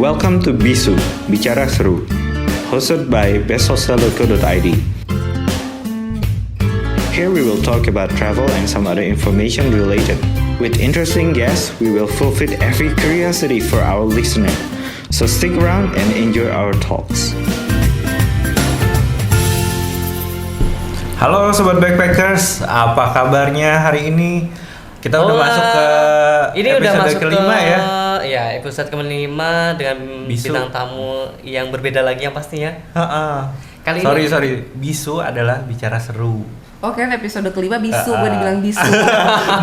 Welcome to Bisu, Bicara Seru, hosted by besthostel.co.id. Here we will talk about travel and some other information related. With interesting guests, we will fulfill every curiosity for our listener. So stick around and enjoy our talks. Halo Sobat Backpackers, apa kabarnya hari ini? Kita udah masuk ke episode kelima ya? Ya, episode kelima dengan Bisu. bintang tamu yang berbeda lagi yang pastinya. Kali Sorry, Bisu adalah bicara seru. Oke, episode kelima bisu, gue dibilang bisu.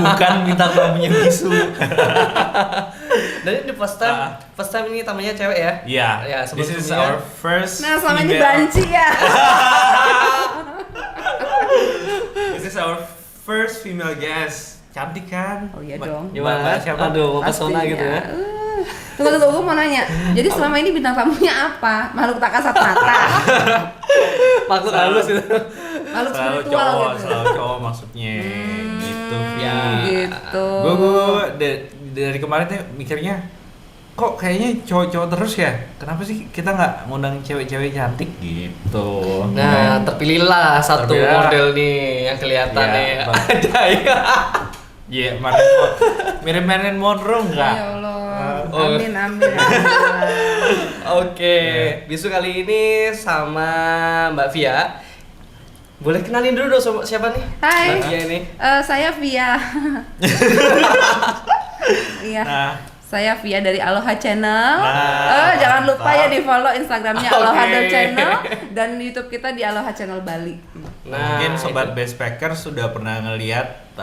Bukan bintang tamunya Bisu. Dan ini first time ini tamunya cewek ya? Iya, Ya, this is sebelum-sebelumnya. our first Nah, selama ini female- banci ya. This is our first female guest. Cantik kan? Oh iya dong. Gimana? Siapa? Aduh, pesona Pastinya. gitu ya. Tunggu, gue mau nanya. Jadi selama ini bintang tamunya apa? Makhluk tak kasat mata. Makhluk halus itu. Makhluk Selalu spiritual cowok, gitu. selalu cowok maksudnya. Gitu. Ya. Gitu. Gue dari kemarin tuh mikirnya kok kayaknya cowok-cowok terus ya? Kenapa sih kita nggak ngundang cewek-cewek cantik gitu? Nah, terpilihlah satu Terpilih. model nih yang kelihatan Ya, nih. Bang. Ada ya. Iya, mirip Marilyn Monroe nggak? Ya Allah. Oh. Amin. Oke, bisu kali ini sama Mbak Via. Boleh kenalin dulu dong siapa nih? Hai. Mbak Via ini. Saya Via. Iya. Nah, Saya Via dari Aloha Channel. Nah, Jangan lupa ya mantap. di follow Instagramnya Oke. Aloha Channel dan YouTube kita di Aloha Channel Bali. mungkin Sobat itu. Backpacker sudah pernah ngeliat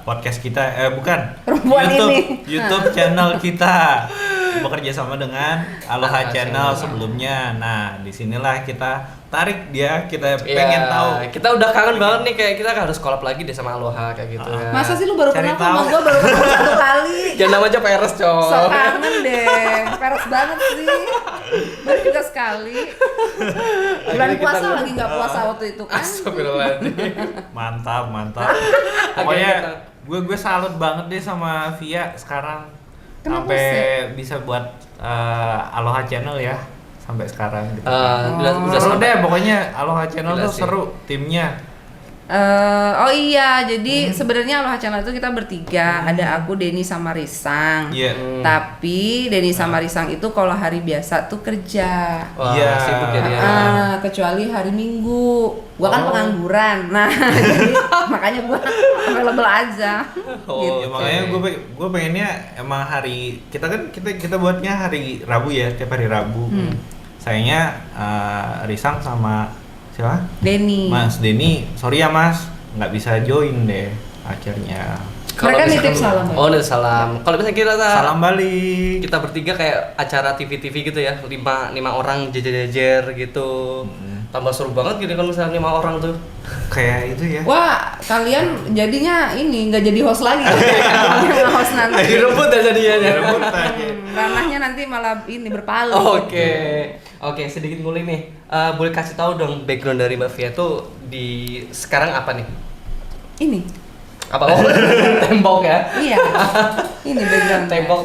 podcast kita, bukan Perempuan YouTube, ini. YouTube channel kita bekerja sama dengan Aloha Aloha Channel Channel. sebelumnya. Nah, disinilah kita tarik dia, kita Iya, pengen tahu. Kita udah kangen banget nih, kayak kita harus collab lagi deh sama Aloha kayak gitu ya. Masa sih lu baru Cari kenal sama tahu. gue baru ketemu satu kali. Jangan nama aja Peres, So coy. kangen deh, peres banget sih. Baru juga sekali. Bulan Akhirnya kita puasa nggak- lagi nggak puasa waktu itu kan. Astagfirullahaladzim. Mantap. Akhirnya Pokoknya kita- gue salut banget deh sama Via sekarang. Kenapa Sampai bisa buat Aloha Channel ya sampai sekarang gitu. Udah Seru sempat. deh pokoknya Aloha Channel Gila tuh sih. seru timnya. Oh iya, jadi sebenarnya Aloha Channel itu kita bertiga, ada aku, Denny sama Risang. Iya. Tapi Denny sama Risang itu kalau hari biasa tuh kerja. Wah, Iya. sibuk jadi ya. Kecuali hari Minggu, gua kan Oh. pengangguran. Nah, jadi makanya gua available aja. Oh, Gitu. Ya, makanya gue pengennya emang hari kita buatnya hari Rabu ya, tiap hari Rabu. Sayangnya Risang sama siapa? Denny. Mas Denny, sorry ya Mas, nggak bisa join deh akhirnya. Mereka misalkan- nitip salam ya? Oh, nitip salam. Kalau misalnya kita Salam balik. kita bertiga kayak acara TV gitu ya, lima orang jejer-jejer gitu. Tambah seru banget gitu kalau misalnya 5 orang tuh. Kayak itu ya. Wah, kalian jadinya ini nggak jadi host lagi. Yang host nanti. Direbut ya jadinya. Rebut aja. Ranahnya nanti malah ini berpaling. Oke, sedikit mulai nih. Boleh kasih tahu dong background dari Mbak Via tuh di sekarang apa nih? Ini. Apa? Oh, tembok ya? Iya. Ini background. Tembok.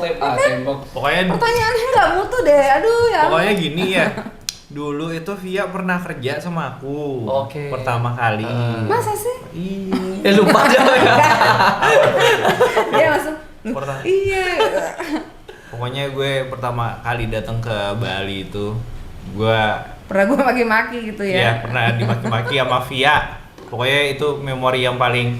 Pokoknya Pertanyaannya nggak mutu deh. Aduh ya. Pokoknya gini ya. Dulu itu Via pernah kerja sama aku. Oke. Pertama kali. Masa sih? Iya. Ya lupa aja ya. Dia langsung. Pertama. Iya. Pokoknya gue pertama kali datang ke Bali itu, gue Pernah gue maki-maki gitu ya ya. pernah dimaki-maki sama Via. Pokoknya itu memori yang paling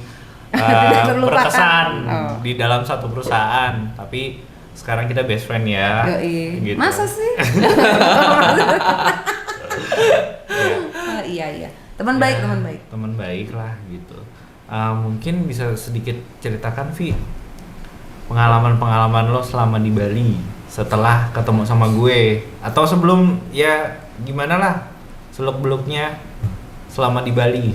Tidak terlupakan. berkesan Oh. di dalam satu perusahaan. Tapi sekarang kita best friend ya. Yoi. Gitu. Masa sih? Iya. Teman baik, teman baik. Teman baik lah gitu. Mungkin bisa sedikit ceritakan Vi pengalaman lo selama di Bali setelah ketemu sama gue atau sebelum ya gimana lah seluk beluknya selama di Bali.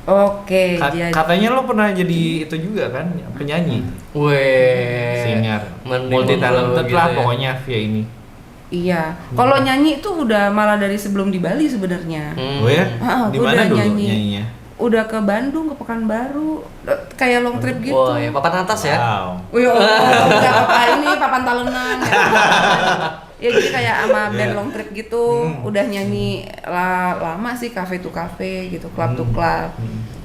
Oke, jadi Katanya lo pernah jadi itu juga kan penyanyi, Weh. singer, Men- multi talented gitu lah ya. pokoknya Via ini. iya. Kalau nyanyi itu udah malah dari sebelum di Bali sebenarnya. Oh ya? Di Aku mana udah dulu nyanyi. nyanyinya? Udah ke Bandung, ke Pekanbaru, kayak long trip gitu. Wah, ya papan atas ya. Wow. Wih, udah apa ini papan talunan. Ya jadi kayak sama band long trip gitu, udah nyanyi lama sih, cafe to cafe gitu, club to club.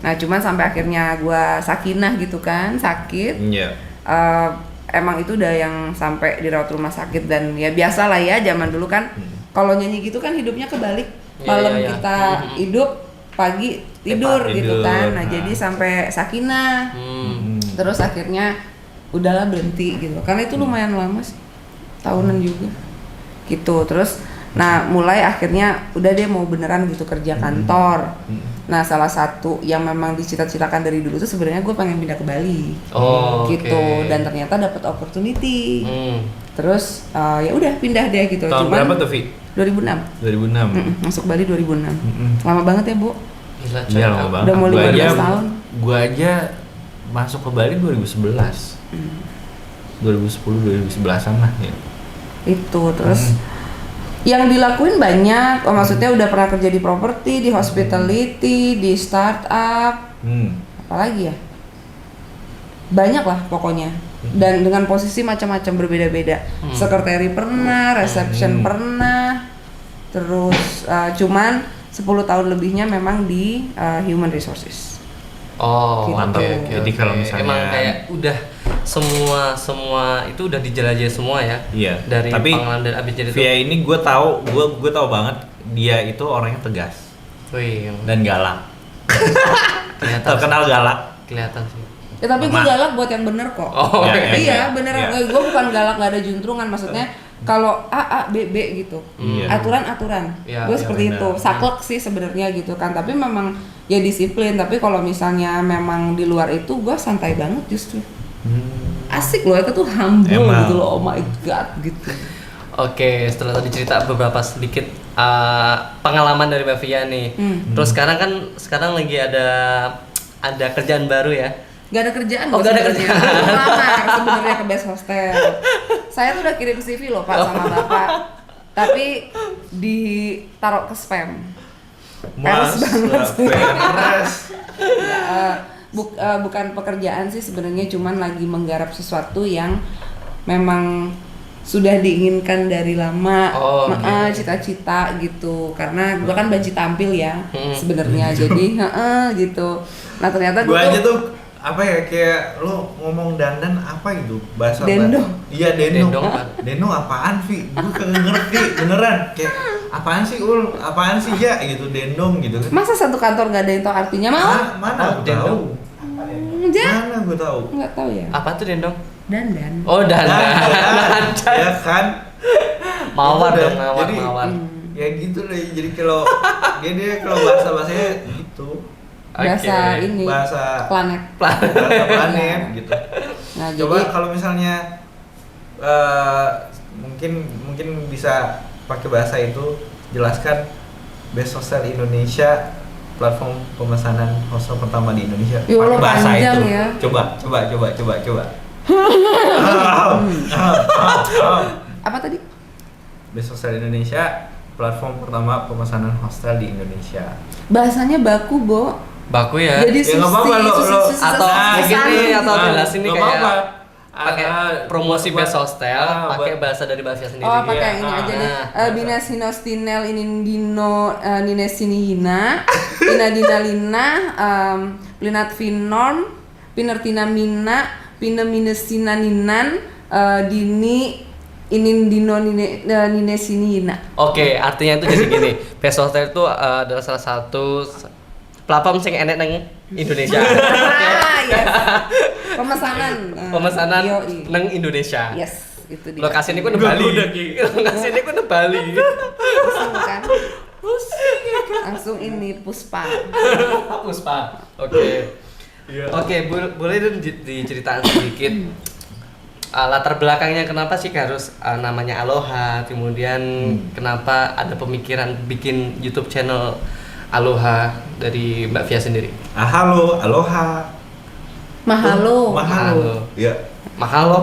Nah cuman sampai akhirnya gua sakinah gitu kan, sakit. Iya. Emang itu udah yang sampai dirawat rumah sakit dan ya biasa lah ya zaman dulu kan. Kalau nyanyi gitu kan hidupnya kebalik, malam kita hidup, pagi tidur gitu kan. Nah jadi sampai sakinah. Terus akhirnya udahlah berhenti gitu, karena itu lumayan lama sih, tahunan juga gitu. Terus nah mulai akhirnya udah deh mau beneran gitu kerja kantor. Nah salah satu yang memang dicita-citakan dari dulu tuh sebenarnya gue pengen pindah ke Bali gitu. Dan ternyata dapat opportunity. Terus ya udah pindah deh gitu. Tahun cuman berapa tuh Vi? 2006 masuk Bali 2006. Lama banget ya Bu. Gila, Iya lama banget. Udah mau 15 tahun. Gua aja masuk ke Bali 2011. 2010-2011an lah ya. Itu terus yang dilakuin banyak, maksudnya udah pernah kerja di properti, di hospitality, di startup, apalagi ya, banyak lah pokoknya. Dan dengan posisi macam-macam berbeda-beda. Sekretari pernah, reception pernah, terus cuman 10 tahun lebihnya memang di human resources. Oh, Gitu. Mantap. oke. Jadi kalau misalnya emang kayak udah semua itu udah dijelajahi semua ya. Iya. Dari Tapi pengalaman dan abis jadi Via ini gue tahu banget dia itu orangnya tegas Wih, dan galak. kelihatan. Terkenal galak. Kelihatan sih. Ya tapi gue galak buat yang bener kok. Oh, Ya, Iya ya. beneran, Ya. gue bukan galak gak ada juntrungan, maksudnya kalau A B B gitu, Iya. aturan, Iya, gue iya, seperti benar. itu, saklek sih sebenarnya gitu kan, tapi memang ya disiplin. Tapi kalau misalnya memang di luar itu gue santai banget justru, asik loh, itu tuh humble Emang. gitu loh, oh my god gitu. Oke, setelah tadi cerita beberapa sedikit pengalaman dari Mbak Via nih. Terus sekarang lagi ada kerjaan baru ya. Gak ada kerjaan, Oh, gua gak ada sebenarnya. kerjaan. Gua lamar sebenarnya ke best hostel. Saya tuh udah kirim CV loh Pak sama Bapak, tapi ditaruh ke spam. Peres banget. Peres. Bukan pekerjaan sih sebenarnya, cuman lagi menggarap sesuatu yang memang sudah diinginkan dari lama, Oh, oke. cita-cita gitu. Karena gua kan banci tampil ya sebenarnya, jadi gitu. Nah ternyata Gue gua aja tuh tuh apa ya, kayak lo ngomong dandan apa gitu bahasa Dendong. Iya dendong. Dendong, Pak. Dendong apaan Vi? Gue kagak ngerti beneran. Kayak apaan sih Ul? Apaan sih ya gitu dendong gitu kan. masa satu kantor gak ada yang tahu artinya mau? Mana Oh, gue dendong. tahu? Enggak, Mana gue tahu? nggak tahu ya. Apa tuh dendong? Dandan. Oh, dandan. Ya kan. Mawar Itu dong, mawar, jadi, mawar. Ya gitu deh. Jadi kalau dia kalau bahasanya gitu. Bahasa Oke. ini Bahasa planet. bahasa planet gitu. Nah Coba jadi kalau misalnya mungkin bisa pakai bahasa itu, jelaskan Best Hostel Indonesia, platform pemesanan hostel pertama di Indonesia. Ya Allah, Pakai bahasa panjang itu. ya. Coba. apa tadi? Best Hostel Indonesia, platform pertama pemesanan hostel di Indonesia. Bahasanya baku, Bo. Baku ya. Jadi Ya nggak apa-apa, atau mungkin nih atau jelasin nih Nggak kayak apa-apa. pakai promosi buat- best hostel, pakai buat- bahasa dari Mbak Via sendiri. Oh, pakai ya. ini aja Ah. deh. Binas hinostinel inindino ninesinihina, inadinalina, plinat finorm, pinertinamina, pineminesinaninan, dini inindino ninesinihina. Oke, artinya itu jadi gini. Best hostel itu adalah salah satu platform sing enek nang Indonesia. Yes. Pemesanan. Pemesanan yoi. nang Indonesia. Yes, itu dia. Lokasi ini ku nang Bali. Lokasi ini ku nang Bali. Langsung kan. Langsung ini Puspa. Puspa. Oke. Oke, boleh dong diceritakan sedikit latar belakangnya kenapa sih harus namanya Aloha, kemudian kenapa ada pemikiran bikin YouTube channel Aloha dari Mbak Via sendiri? Halo, aloha. Mahalo. Mahalo. Iya. Mahal loh.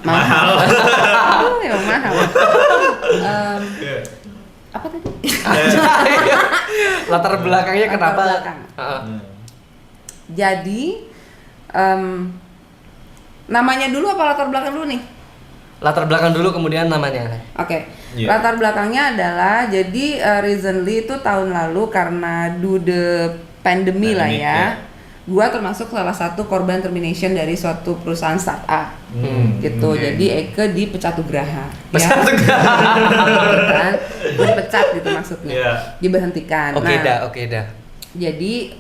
Mahal. Oh, ya mahal. Iya. Apa tadi? Latar belakangnya Latar kenapa? belakang. Heeh. Jadi namanya dulu apa latar belakang dulu nih? latar belakang dulu kemudian namanya. Oke, Iya. latar belakangnya adalah jadi recently itu tahun lalu karena the pandemi lah Pandemic, ya. ya. Gua termasuk salah satu korban termination dari suatu perusahaan startup. Gitu. oke. Jadi Eke dipecat Graha. Pecat Kan? Dipecat gitu maksudnya. Iya. Diberhentikan. Oke dah. Jadi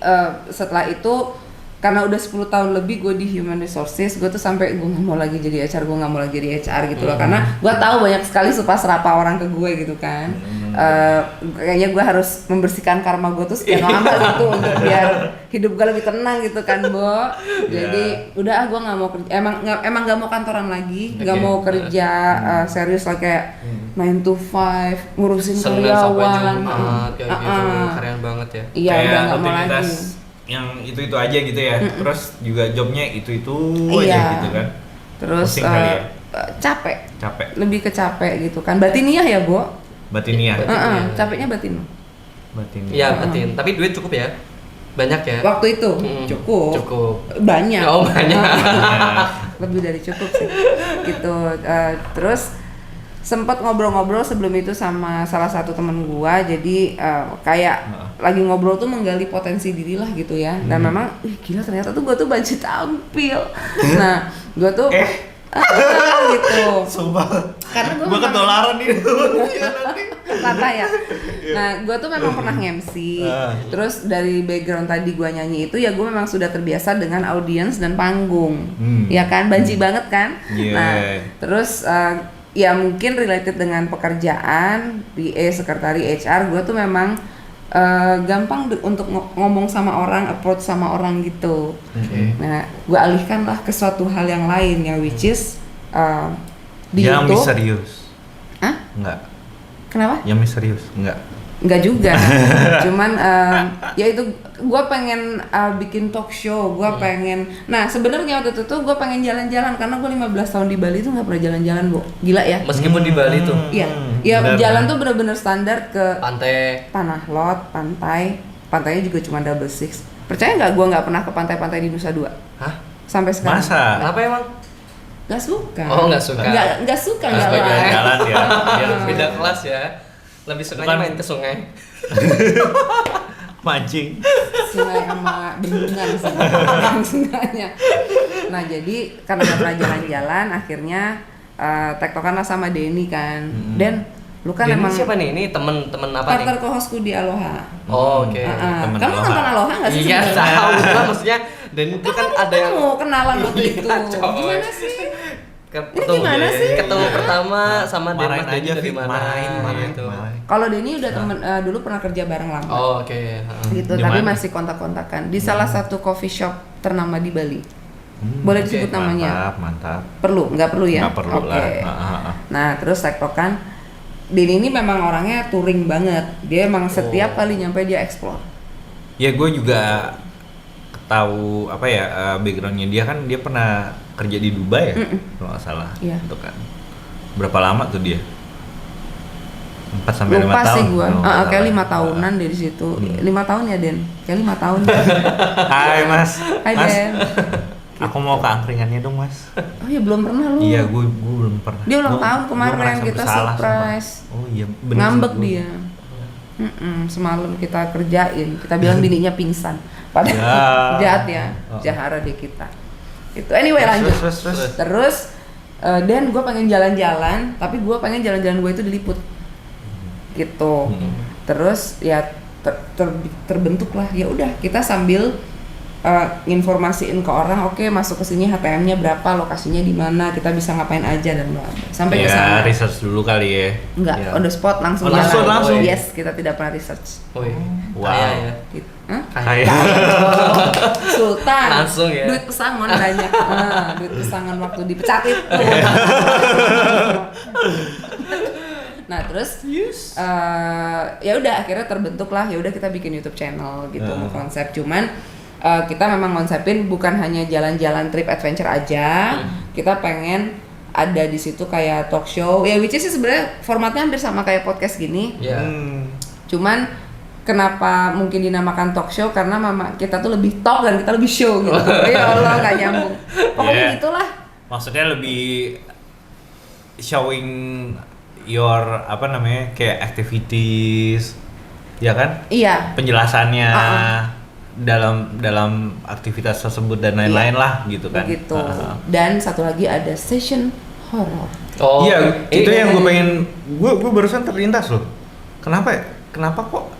setelah itu karena udah 10 tahun lebih gue di human resources, gue tuh sampai gue nggak mau lagi jadi HR, gue nggak mau lagi jadi HR gitu loh, karena gue tahu banyak sekali supa serapa orang ke gue gitu kan. Kayaknya gue harus membersihkan karma gue tuh sekian lama gitu untuk biar hidup gue lebih tenang gitu kan, Bo. Jadi udah gue nggak mau kerja, emang nggak mau kantoran lagi, nggak mau kerja serius lah kayak 9 to 5 ngurusin Senin sampai karyawan. Jumat kayak gitu, keren banget ya. Iya, Kayak udah nggak mau lagi. rutinitas yang itu aja gitu ya. Terus juga jobnya itu Iya. aja gitu kan. Terus Pusing kali ya? capek, Capek. lebih ke capek gitu kan. Batiniah ya, Bo. Batiniah. Capeknya batin. Batiniah. Iya, batin. Tapi duit cukup ya? Banyak ya? Waktu itu cukup. Banyak. Oh, banyak. Lebih dari cukup sih. Gitu. Terus sempet ngobrol-ngobrol sebelum itu sama salah satu temen gua, jadi kayak lagi ngobrol tuh menggali potensi diri lah gitu ya. Dan memang gila ternyata tuh gua tuh banci tampil. Nah gua tuh gitu. Sumpah. Karena gua Gua memang- ketularan nih. Tata ya. Nah, gue tuh memang pernah nge-MC. Terus dari background tadi gue nyanyi itu ya gue memang sudah terbiasa dengan audiens dan panggung. Ya kan, banci banget kan? Yeah. Nah, terus ya mungkin related dengan pekerjaan, PA, sekretari, HR, gue tuh memang gampang untuk ngomong sama orang, approach sama orang gitu. Nah, gue alihkan lah ke suatu hal yang lain yang which is di Yang YouTube. misterius. Hah? Enggak. Kenapa? Yang misterius. Enggak. Enggak juga, cuman ya itu gue pengen bikin talk show, gue pengen, nah sebenarnya waktu itu tuh gue pengen jalan-jalan karena gue 15 tahun di Bali tuh nggak pernah jalan-jalan, Bu, gila ya? Meskipun di Bali tuh Iya, ya benar, jalan benar. tuh bener-bener standar ke pantai. Tanah Lot, pantainya juga cuma double six. Percaya nggak gue nggak pernah ke pantai-pantai di Nusa Dua Hah? sampai sekarang? Masa? Kenapa emang? Nggak suka. Oh, nggak suka. Nggak suka, Nggak nggak suka lah. Jalan ya. Iya. Beda kelas ya. Lebih sukanya Bukan. main ke sungai. Mancing. Sungai sama bendungan sih, sungainya. Nah jadi karena gak pernah jalan-jalan, akhirnya tektokan lah sama Denny kan. Den, lu kan Ini emang siapa nih? Ini temen apa nih? partner co-hostku di Aloha. Oh, oke. Temen Kamu Aloha. nonton Aloha nggak sih? Iya, sebenarnya? tahu lah maksudnya. Dan itu kan ada yang Kamu kenalan waktu Iya, itu. coy. Gimana sih? ketemu gimana sih? ketemu pertama sama Marahin Denmas Denny aja, dari Fit. mana Marahin. gitu. Kalau Denny udah temen dulu pernah kerja bareng lama. Oh, oke. Gitu, Di tapi mana? masih kontak-kontakan di salah satu coffee shop ternama di Bali. Boleh oke, disebut namanya? Mantap. Perlu? Nggak perlu ya? Nggak perlu Oke. lah. Nah, terus tektokan Denny ini memang orangnya touring banget. Dia emang setiap kali nyampe dia explore. Ya gue juga tahu apa ya backgroundnya dia kan dia pernah kerja di Dubai ya kalau nggak salah. Iya. Itu kan. Berapa lama tuh dia? 4 sampai 5 Lupa tahun. sih gua. kalau nggak Kayak salah. 5 tahunan dari situ. 5 tahun ya, Den? Kayak 5 tahun. Hai Mas. Hai, Mas, Den. aku mau ke angkringannya dong Mas. Oh ya belum pernah lu. Iya, gue belum pernah. Dia ulang Gua- tahun gua kemarin, ngerasa kita bersalah, surprise. sumpah. Oh iya, bener Ngambek sih, gua- dia. Semalam kita kerjain. Kita bilang bininya pingsan. Padahal Ya. jahat ya. Jahara deh kita. Itu anyway lanjut. Terus. Terus Dan gue pengen jalan-jalan, tapi gue pengen jalan-jalan gue itu diliput, gitu. Terus ya terbentuk lah. Ya udah kita sambil informasiin ke orang, oke masuk ke sini HTM-nya berapa, lokasinya di mana, kita bisa ngapain aja dan bla bla. Sampai ke Ya, sana. research dulu kali ya. Enggak, Ya. on the spot langsung On the jalan. spot langsung? Yes, kita tidak pernah research. Wih, Wow. kaya ya. Gitu. Hah? Kaya. Sultan. Langsung ya. Duit pesangon banyak. Duit pesangon waktu dipecat itu. Nah terus ya udah akhirnya terbentuk lah, ya udah kita bikin YouTube channel gitu, konsep. Cuman kita memang konsepin bukan hanya jalan-jalan trip adventure aja. Kita pengen ada di situ kayak talk show ya, which is sih sebenarnya formatnya hampir sama kayak podcast gini. Iya. Cuman kenapa mungkin dinamakan talk show, karena mama kita tuh lebih talk dan kita lebih show gitu. Ya Allah nggak nyambung. Pokoknya Yeah. gitulah. Maksudnya lebih showing your apa namanya kayak activities, ya kan? Iya. Penjelasannya dalam aktivitas tersebut dan lain-lain lah gitu kan. Begitu. Dan satu lagi ada session horror. Oh, Iya, itu yang gue pengen, gue barusan terlintas loh. Kenapa kok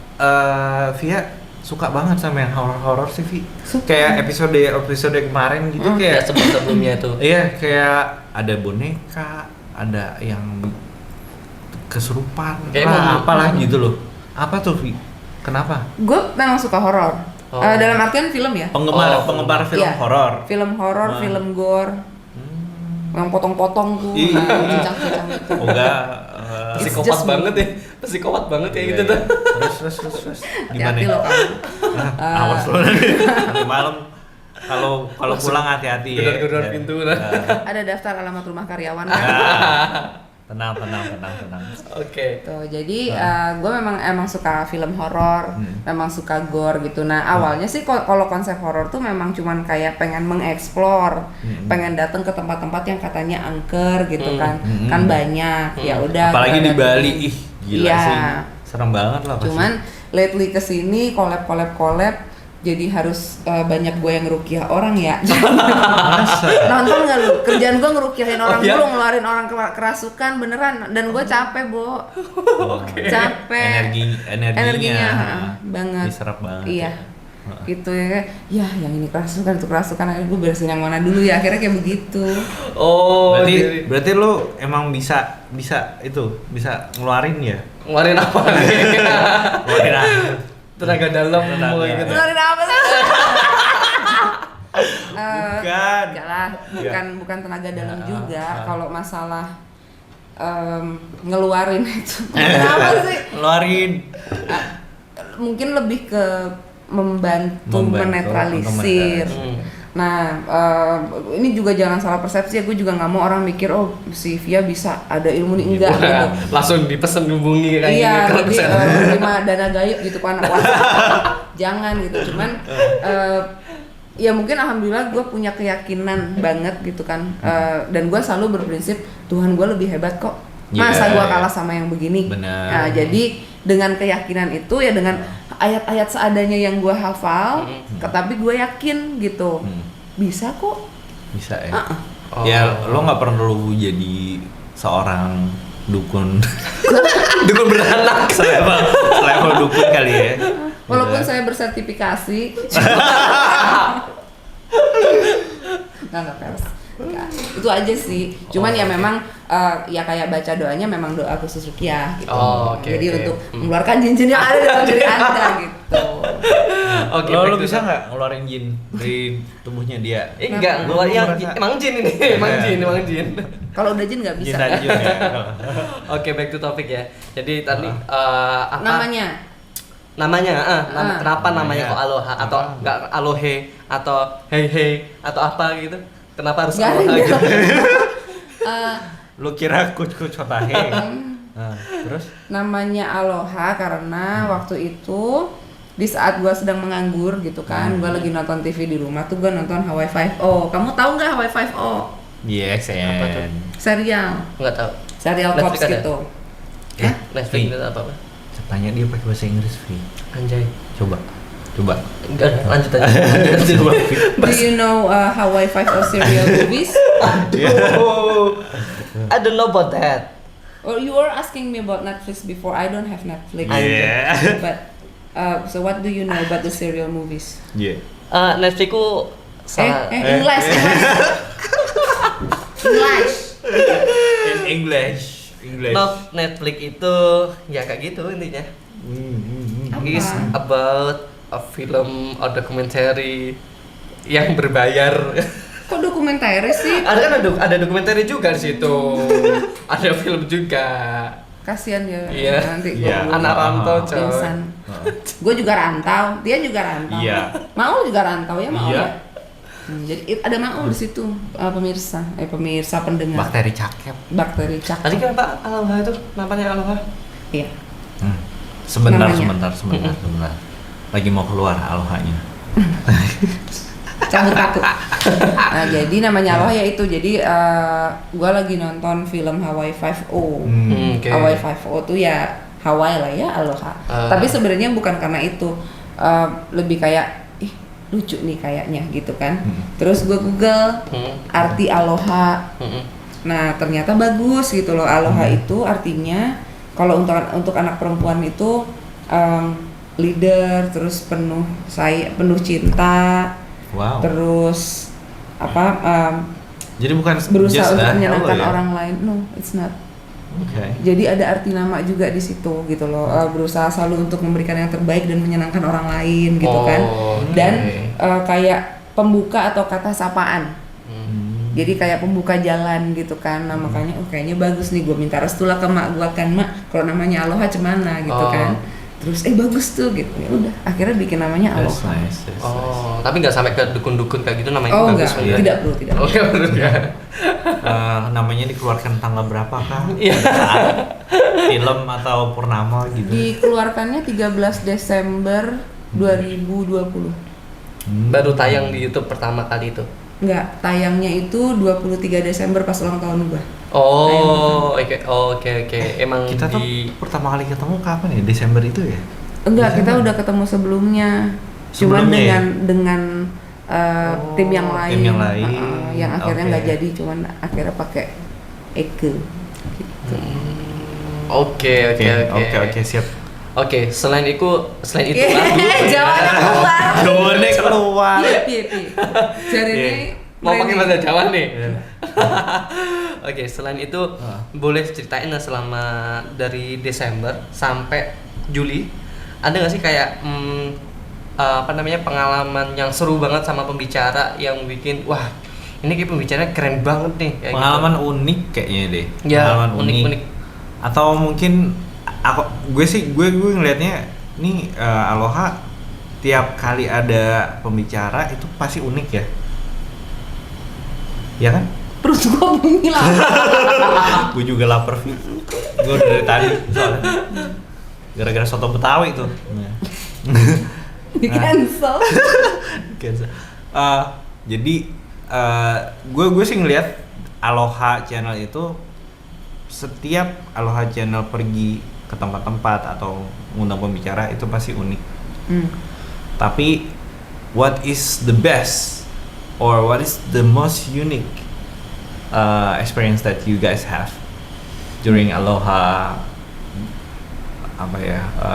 Via suka banget sama yang horor sih, Vi? Kayak episode kemarin gitu kayak kayak sebelumnya tuh. iya, kayak ada boneka, ada yang kesurupan, Kayak lah apalah gitu loh. Apa tuh, Vi? Kenapa? Gue memang suka horor. Dalam artian film ya. Penggemar film Iya. horor. Film horor, film gore. Yang potong-potong tuh, Iya. cincang-cincang gitu. Oh enggak. Psikopat just banget ya. Psikopat banget ya gitu tuh. Terus gimana? Hati-hati loh kamu. Awas lo nanti malam kalau pulang hati-hati ya. Gedor-gedor pintu lah. Ada daftar alamat rumah karyawan kan. Tenang. Oke. Tuh, jadi gue memang emang suka film horor, memang suka gore gitu. Nah awalnya sih kalau konsep horor tuh memang cuman kayak pengen mengeksplor, pengen datang ke tempat-tempat yang katanya angker gitu kan, kan banyak. Ya udah. Apalagi di Bali, ih gila Iya. sih, serem banget lah pasti. Cuman lately kesini collab jadi harus banyak gue yang ngerukiah orang ya. Masa? Nonton nggak lu? Kerjaan gue ngerukiahin orang iya? dulu, ngeluarin orang kerasukan beneran. Dan gue capek, Bo. Capek. Energinya banget. diserap banget. Iya. Gitu ya. Ya, yang ini kerasukan, itu kerasukan. Akhirnya gue beresin yang mana dulu ya. Akhirnya kayak begitu. Oh, Berarti lu emang bisa ngeluarin ya? ngeluarin apa nih? Ngeluarin apa? Tenaga dalam Tenaga. gitu. Ngeluarin apa sih? Bukan. Enggak lah, bukan tenaga dalam juga. Kalau masalah ngeluarin itu. Kenapa sih? Ngeluarin. Mungkin lebih ke membantu Untuk menetralisir. Nah, ini juga jangan salah persepsi ya. Gue juga nggak mau orang mikir oh si Via bisa ada ilmu nih, enggak gitu. Langsung dipesen hubungi kayak Iya, gitu. lebih terima dana gaib gitu kan. Jangan gitu. Cuman ya mungkin alhamdulillah gue punya keyakinan banget gitu kan. Dan gue selalu berprinsip Tuhan gue lebih hebat kok. Masa gue kalah sama yang begini. Benar. Nah, jadi dengan keyakinan itu ya dengan ayat-ayat seadanya yang gue hafal, tapi gue yakin gitu. Bisa kok. Bisa ya. Ya lo nggak perlu jadi seorang dukun. Dukun beranak. Selevel dukun kali ya. Walaupun saya bersertifikasi. Nggak pers. Nggak. Itu aja sih. Cuman ya memang ya kayak baca doanya memang doa khusus ruqyah gitu. Jadi untuk mengeluarkan jin-jin yang ada dalam diri Anda gitu. Oke, Lo bisa nggak ngeluarin jin dari tubuhnya dia? Enggak, keluar yang emang jin ini, emang jin. Kalau udah jin nggak bisa. Jin lanjut ya. Oke, back to topic ya. Jadi tadi apa? Namanya Kenapa namanya kok Aloha atau enggak Alohe atau Hey atau apa gitu? Kenapa harus Nggak Aloha ada. gitu? Lo kira kucu cotahe? Terus? Namanya Aloha karena waktu itu di saat gue sedang menganggur gitu kan, gue lagi nonton TV di rumah tuh gue nonton Hawaii Five-O. Kamu tahu nggak Hawaii Five-O? Yes, Apa tuh? Serial Enggak tahu. Serial Netflix Cops ada? gitu. Netflix itu apa? Tanya dia pakai bahasa Inggris, Vi. Anjay. Coba. Enggak, lanjut aja. Coba. Do you know Hawaii Five-O serial movies? Oh, I don't know about that. Or you were asking me about Netflix before. I don't have Netflix. Yeah. But so what do you know about the serial movies? Yeah. Netflixku English. English. Netflix itu ya kayak gitu intinya. Is Apa? about a film or documentary yang berbayar. Kok dokumenter sih? Ada dokumenter juga di situ. Ada film juga. Kasian ya. Iya. Nanti Iya. gua Anak rantau coy. pingsan. Gue juga rantau, dia juga rantau. Iya. Mau juga rantau ya mau. Iya. Ya? Jadi ada mau di situ pemirsa pendengar. Bakteri cakep. Bakteri cakep. Tadi kenapa Aloha itu? Namanya Aloha? Iya. Sebentar. Namanya. Lagi mau keluar alohanya. cabut kaku. Nah jadi namanya Aloha ya itu. Jadi gue lagi nonton film Hawaii 5-0. Oke. Hawaii 5-0 tuh ya Hawaii lah ya Aloha. Tapi sebenarnya bukan karena itu, lebih kayak lucu nih kayaknya gitu kan. Terus gue Google arti Aloha. Nah ternyata bagus gitu loh. Aloha itu artinya kalau untuk anak perempuan itu leader, terus penuh cinta. Wow. Terus Jadi bukan berusaha just untuk that menyenangkan hello ya? orang lain. No, it's not. Oke. Jadi ada arti nama juga di situ gitu loh. Berusaha selalu untuk memberikan yang terbaik dan menyenangkan orang lain gitu kan. Dan kayak pembuka atau kata sapaan. Jadi kayak pembuka jalan gitu kan. Nah makanya kayaknya bagus nih, gue minta restu lah ke mak gue kan, mak kalau namanya Aloha cemana gitu kan. Terus bagus tuh gitu. Ya udah akhirnya bikin namanya That's Aloha. nice. That's nice. Tapi nggak sampai ke dukun-dukun kayak gitu namanya Oh bagus. enggak, ya? tidak perlu, tidak. Oke, betul ya. Namanya dikeluarkan tanggal berapa kah? Iya. Saat film atau purnama gitu. Dikeluarkannya 13 Desember 2020. Baru tayang di YouTube pertama kali itu. Enggak, tayangnya itu 23 Desember pas ulang tahun gua. Oh, oke. Emang Kita tuh pertama kali ketemu kapan ya? Desember itu ya? Enggak, kita Desember. udah ketemu sebelumnya. Cuman Sebelumnya ya? dengan tim yang lain. tim yang lain. Yang akhirnya Oke. nggak jadi, cuman akhirnya pakai Eke. Gitu. Oke, siap. Oke, selain itu Jawabannya keluar. Jawabannya keluar. Piye. Jadi ini mau pakai bahasa Jawa nih. Iya. Oke, selain itu boleh ceritain lah selama dari Desember sampai Juli ada nggak sih kayak pengalaman yang seru banget sama pembicara yang bikin wah ini kayak pembicaranya keren banget nih kayak Pengalaman unik kayaknya deh. Ya, Pengalaman unik. Atau mungkin gue ngelihatnya nih Aloha tiap kali ada pembicara itu pasti unik ya. Ya kan? perut gua bunyi lah. Gue juga lapar. Gue dari tadi soalnya. Gara-gara soto Betawi tuh. Di cancel. Jadi gue sih ngelihat Aloha Channel itu setiap Aloha Channel pergi ke tempat-tempat atau ngundang pembicara itu pasti unik. Tapi what is the best or what is the most unique experience that you guys have during Aloha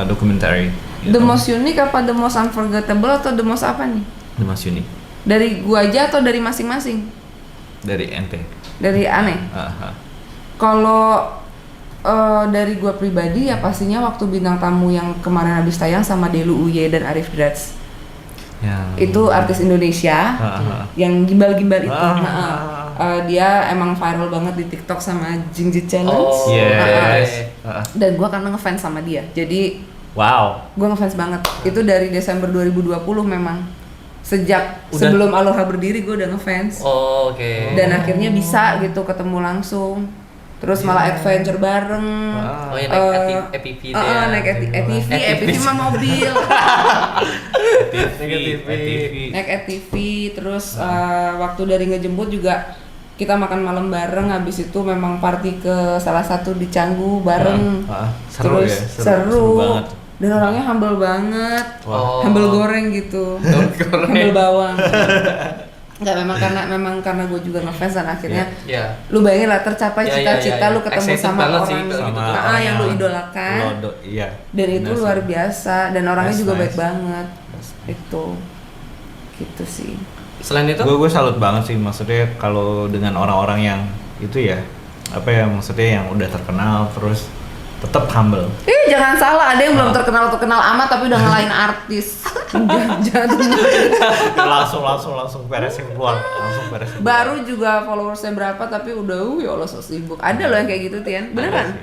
documentary? The most unique apa the most unforgettable atau the most apa nih? The most unique Dari gua aja atau dari masing-masing? dari NT. Dari aneh. Kalau dari gua pribadi ya pastinya waktu bintang tamu yang kemarin habis tayang sama Delu Uye dan Arif Drats. Ya. Itu artis Indonesia yang gimbal-gimbal itu. Dia emang viral banget di TikTok sama Jingjit Challenge. Oh, Yes. Dan gua karena ngefans sama dia. Jadi Wow. gua ngefans banget. Itu dari Desember 2020 memang. Sejak Udah? sebelum Aloha berdiri gua udah ngefans. Oh, oke. Dan akhirnya bisa gitu ketemu langsung. Terus malah adventure bareng. Oh ya naik ATV dia. Naik ATV mah mobil. Naik ATV, terus waktu dari ngejemput juga kita makan malam bareng. Habis itu memang party ke salah satu di Canggu bareng. Seru Terus ya? seru. banget. Dan orangnya humble banget. Oh. Humble goreng gitu. Humble bawang. Enggak, memang karena gue juga ngefans dan akhirnya Iya. lu bayangin lah tercapai cita-cita lu ketemu Excited sama banget orang sih kalau gitu tuh. yang lu idolakan. Iya. Dan itu Benar luar sih. biasa dan orangnya That's juga nice. baik banget. Itu gitu sih. Selain itu? Gue salut banget sih, maksudnya kalau dengan orang-orang yang itu ya maksudnya yang udah terkenal terus tetap humble. Jangan salah, ada yang belum terkenal amat tapi udah ngalahin artis. Jangan. langsung beresin keluar. Baru juga followersnya berapa tapi udah ya Allah so sibuk. Ada loh yang kayak gitu Tian. Beneran?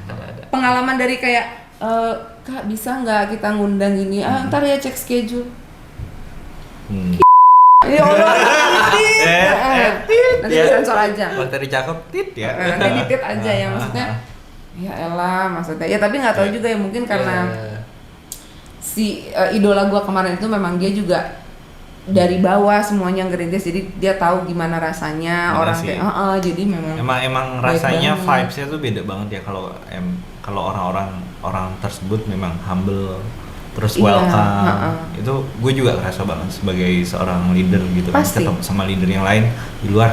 Ada. Pengalaman dari kayak Kak bisa nggak kita ngundang ini? Ntar ya cek schedule. Ya Allah, nanti sensor aja. Bakteri cakep tit ya. Nanti ditit aja ya maksudnya. Ya elah maksudnya. Ya tapi nggak tahu juga ya mungkin karena si idola gua kemarin itu memang dia juga dari bawah semuanya ngerintis, jadi dia tahu gimana rasanya Bener orang sih. kayak jadi memang Emang baik rasanya banget. vibes-nya tuh beda banget ya kalau orang tersebut memang humble terus Iya, welcome. Itu gue juga ngerasa banget sebagai seorang leader gitu kan, Pasti. ketemu sama leader yang lain di luar,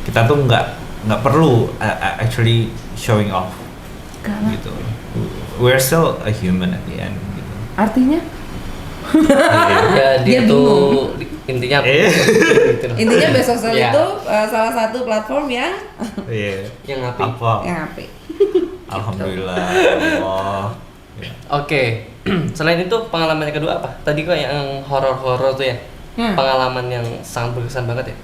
kita tuh nggak perlu actually showing off Enggak lah. gitu. We're still a human at the end gitu. Artinya Ya Dia itu bingung. intinya gitu loh. intinya Best Social Iya. itu salah satu platform yang Iya. Yang ngapi. Apa? apik. Alhamdulillah. Allah. Ya. Oke, selain itu pengalaman yang kedua apa? Tadi kok yang horor-horor tuh ya, pengalaman yang sangat berkesan banget ya.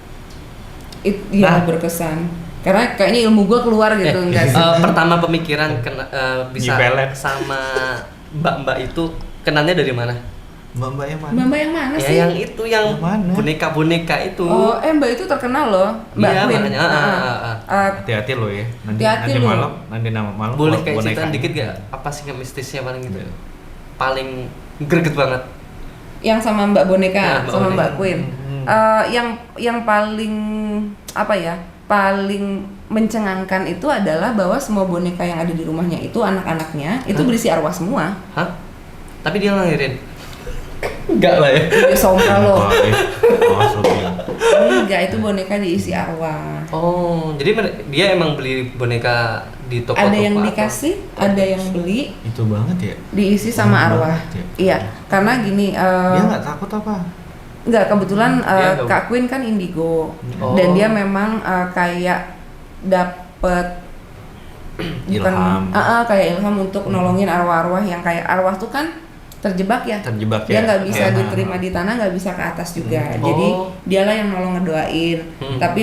Iya berkesan. Karena kayaknya ilmu gua keluar gitu enggak sih? Pertama pemikiran bisa Dipelet. sama mbak-mbak itu kenalnya dari mana? Mbak yang mana? Mbak yang mana Ya sih? yang itu yang Yang mana? boneka-boneka itu. Oh, Mbak itu terkenal loh, Mbak Iya, Queen. makanya, Hati-hati lo ya. Hati-hati nanti lo. nanti malam Boleh boneka. kayak cerita dikit gak? Apa sih yang mistisnya paling gitu? Paling greget banget. Yang sama Mbak Boneka, Ya, Mbak sama Boneka. Mbak Queen. Yang paling apa ya? Paling mencengangkan itu adalah bahwa semua boneka yang ada di rumahnya itu anak-anaknya itu berisi arwah semua. Hah? Tapi dia ngelahirin? Enggak lah ya. Dia sombong loh. Awas lo bilang. Enggak, itu boneka diisi arwah. Oh, jadi dia emang beli boneka di toko. Ada yang dikasih, ada yang beli, Itu banget ya. diisi sama Banget arwah. ya. Iya, karena gini. Dia nggak takut apa? Enggak, kebetulan Dia nggak- Kak Queen kan indigo. Oh. Dan dia memang kayak dapet Ilham. kayak ilham untuk nolongin arwah-arwah yang kayak arwah tuh kan terjebak ya. Terjebak Dia ya. nggak bisa Iya. diterima di tanah, nggak bisa ke atas juga. Hmm. Jadi Oh. dialah yang nolong ngedoain. Hmm. Tapi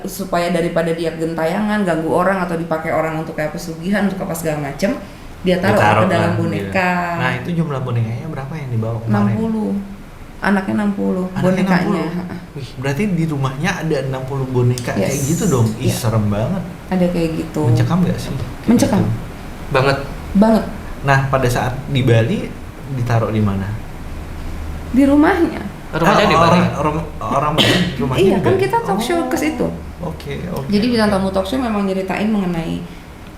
supaya daripada dia gentayangan, ganggu orang atau dipakai orang untuk kayak pesugihan untuk apa segala macem, dia taruh Ditaruh ke dalam kan, boneka. gitu. Nah itu jumlah bonekanya berapa yang dibawa kemarin? 60. Anaknya 60 Anaknya bonekanya. 60. Wih, berarti di rumahnya ada 60 boneka Yes. kayak gitu dong. Ih, Iya. serem banget. Ada kayak gitu. Mencekam gak sih? Kayak Mencekam. gitu? banget. Banget Nah, pada saat di Bali ditaruh di mana? di rumahnya. Rumahnya di mana? Orang rumahnya Iya, di kan Bali? kita talk show ke situ. Oke. Jadi bintang tamu talk show memang nyeritain mengenai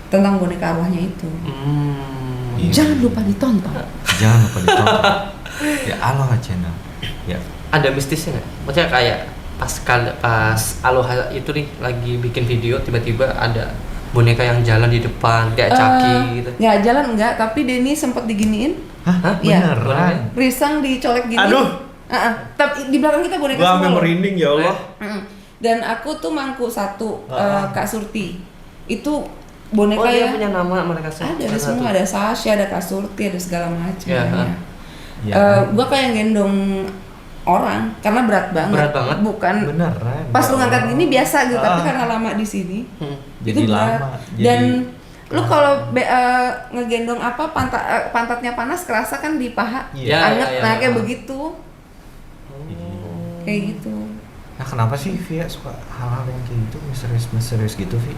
tentang boneka arwahnya itu. Iya. Jangan lupa ditonton. Jangan lupa ditonton. Ya Aloha Channel. Ya. Ada mistisnya nggak? Maksudnya kayak pas Aloha itu nih lagi bikin video tiba-tiba ada boneka yang jalan di depan kayak Chucky gitu. Nggak jalan enggak, tapi Denny sempat diginiin. Hah? Iya. Beneran? Risang dicolek gini. Aduh. Tapi di belakang kita boneka Gua semua. sampai loh. merinding ya Allah. Dan aku tuh mangku satu Ah. Kak Surti. Itu boneka Oh dia ya. punya nama mereka Ada semua, ada Sasha, ada Kak Surti, ada segala macam. Ya, Ya. Gua kayak gendong orang karena berat banget. Berat banget? Bukan. Beneran. Pas ya lu ngangkat Allah. gini biasa gitu, tapi Ah. karena lama di sini. Jadi itu berat. lama. Dan lu kalau ngegendong apa pantatnya panas kerasa kan di paha Iya. anget, Ya, ya, nah ya. kayak begitu, Iya. kayak gitu. Nah, kenapa sih Via suka hal-hal yang kayak gitu, misterius gitu, Vi?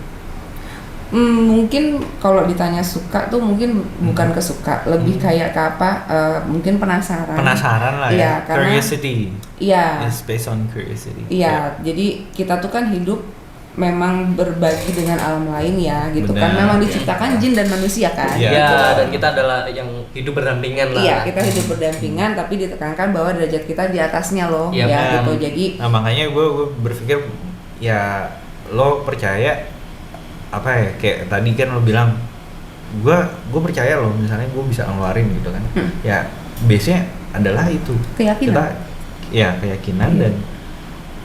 Mungkin kalau ditanya suka tuh mungkin bukan kesuka, lebih kayak ke apa? Mungkin penasaran. Penasaran lah Iya, ya. karena- Curiosity. Iya. It's based on curiosity. Iya, jadi kita tuh kan hidup memang berbagi dengan alam lain ya, gitu kan. Benar. Memang diciptakan jin dan manusia kan. Iya. Ya, gitu. dan kita adalah yang hidup berdampingan lah. Iya, kita hidup berdampingan tapi ditekankan bahwa derajat kita di atasnya loh, Iya, ya benar. gitu. Jadi Nah, makanya gue berpikir ya lo percaya apa ya, kayak tadi kan lo bilang gue percaya lo, misalnya gue bisa ngeluarin gitu kan. Ya base-nya adalah itu. keyakinan. Kita ya keyakinan Iya. dan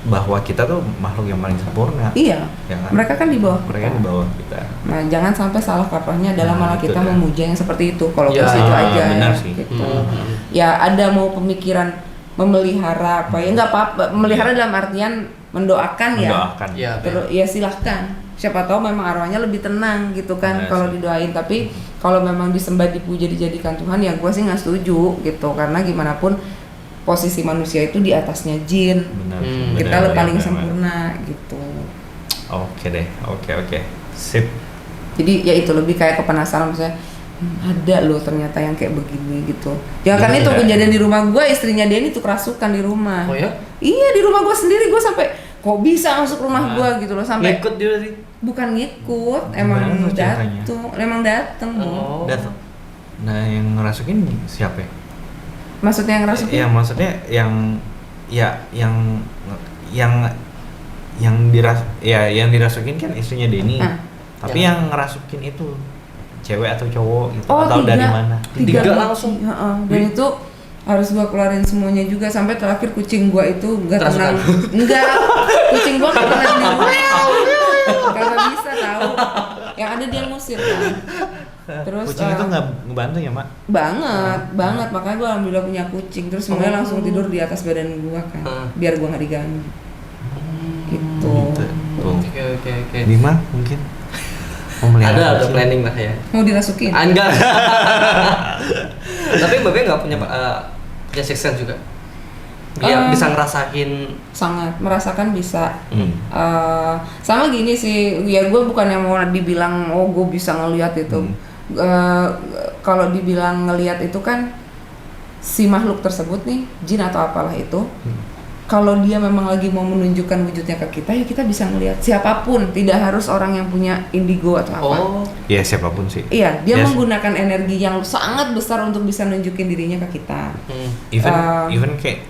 bahwa kita tuh makhluk yang paling sempurna. Iya. Ya kan? Mereka kan di bawah Mereka kita. di bawah kita. Nah, jangan sampai salah kaprahnya adalah Nah, malah itu kita kan. memuja yang seperti itu. Kalau Ya, ke situ aja benar ya, sih. gitu. Hmm. Ya ada mau pemikiran memelihara apa ya nggak apa-apa. Memelihara dalam artian mendoakan ya. Mendoakan. Iya, Terus ya silahkan. Siapa tahu memang arwahnya lebih tenang gitu kan Benar kalau sih. didoain. Tapi kalau memang disembah dipuja dijadikan Tuhan ya gue sih nggak setuju gitu. Karena gimana pun posisi manusia itu di atasnya jin. Benar. Kita benar, paling benar, sempurna gitu. Oke deh, oke. Sip. Jadi ya itu lebih kayak kepenasaran misalnya ada loh ternyata yang kayak begini gitu. Ya kan Iya. itu kejadian di rumah gue, istrinya dia ini tuh kerasukan di rumah. Oh ya? Iya di rumah gue sendiri, gue sampai kok bisa masuk rumah Nah, gue gitu loh, sampai Ngikut dia sih. bukan ngikut, emang Gimana tuh ceritanya? dateng. Oh. Datang. Nah, yang ngerasukin siapa ya? Maksudnya yang kerasukin? Iya, maksudnya yang dirasukin kan istrinya Denny. Ah. Tapi yang ngerasukin itu cewek atau cowok gitu, Oh, atau dari mana? Tiga langsung. Heeh. Dan itu harus gua keluarin semuanya juga, sampai terakhir kucing gua itu nggak tenang. Enggak, kucing gua nggak tenang di rumah. Kagak bisa tahu. Yang ada dia ngusir kan. Terus Kucing itu nggak ngebantu ya, Mak? banget, makanya gua alhamdulillah punya kucing. Terus semuanya langsung tidur di atas badan gua kan, biar gua nggak diganggu. Gitu. Gitu. Tuh. Oke. Bima mungkin memelihara Ada kucing. planning lah ya. Mau dirasukin? Enggak. Tapi Mbak Be nggak punya punya sixth sense juga. Dia bisa ngerasain. Sangat merasakan bisa. Hmm. Sama gini sih, ya gue bukan yang mau dibilang oh gue bisa ngelihat itu. Kalau dibilang ngelihat itu kan si makhluk tersebut nih, jin atau apalah itu, kalau dia memang lagi mau menunjukkan wujudnya ke kita, ya kita bisa ngelihat siapapun, tidak harus orang yang punya indigo atau apa. Oh. Ya siapapun sih. Iya, dia Yes. menggunakan energi yang sangat besar untuk bisa nunjukin dirinya ke kita. Even kayak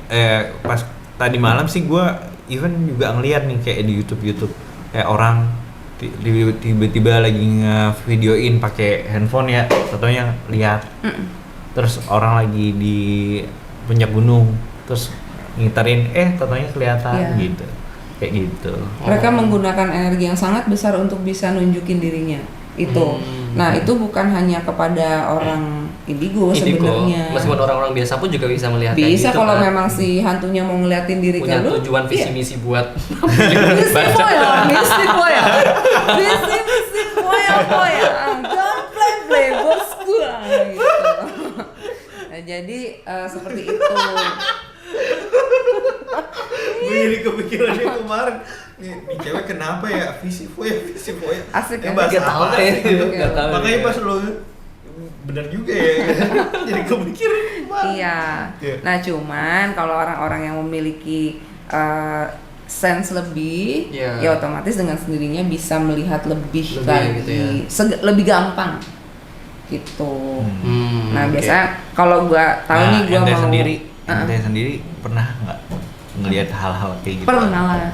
pas tadi malam sih gue even juga ngeliat nih kayak di YouTube kayak orang tiba-tiba lagi nge-videoin pakai handphone ya, contohnya lihat. Terus orang lagi di puncak gunung, terus ngitarin contohnya kelihatan Iya. gitu. Kayak gitu. Mereka menggunakan energi yang sangat besar untuk bisa nunjukin dirinya itu. Nah itu bukan hanya kepada orang indigo sebenarnya. Meskipun orang-orang biasa pun juga bisa melihat kayak Bisa gitu, kalau kan. memang si hantunya mau ngeliatin diri Punya ke lu. tujuan visi iya. misi buat Misi foya. Misi foya. Don't play bosku. Gitu. Nah, jadi seperti itu. Gue jadi kepikiran dia kemarin nih cewek kenapa ya visi foya Asik kan? bahasa Nggak tahu apa deh, sih gitu. nggak tahu. Makanya pas lo bener juga ya jadi kepikiran kemarin. Iya. Iya. Nah cuman kalau orang-orang yang memiliki sense lebih, Iya. ya otomatis dengan sendirinya bisa melihat lebih Lebih lagi, gitu ya. lebih gampang gitu. Nah oke. biasanya kalau gua tahu nih gua ente mau sendiri pernah nggak ngelihat hal-hal kayak gitu? pernah lah,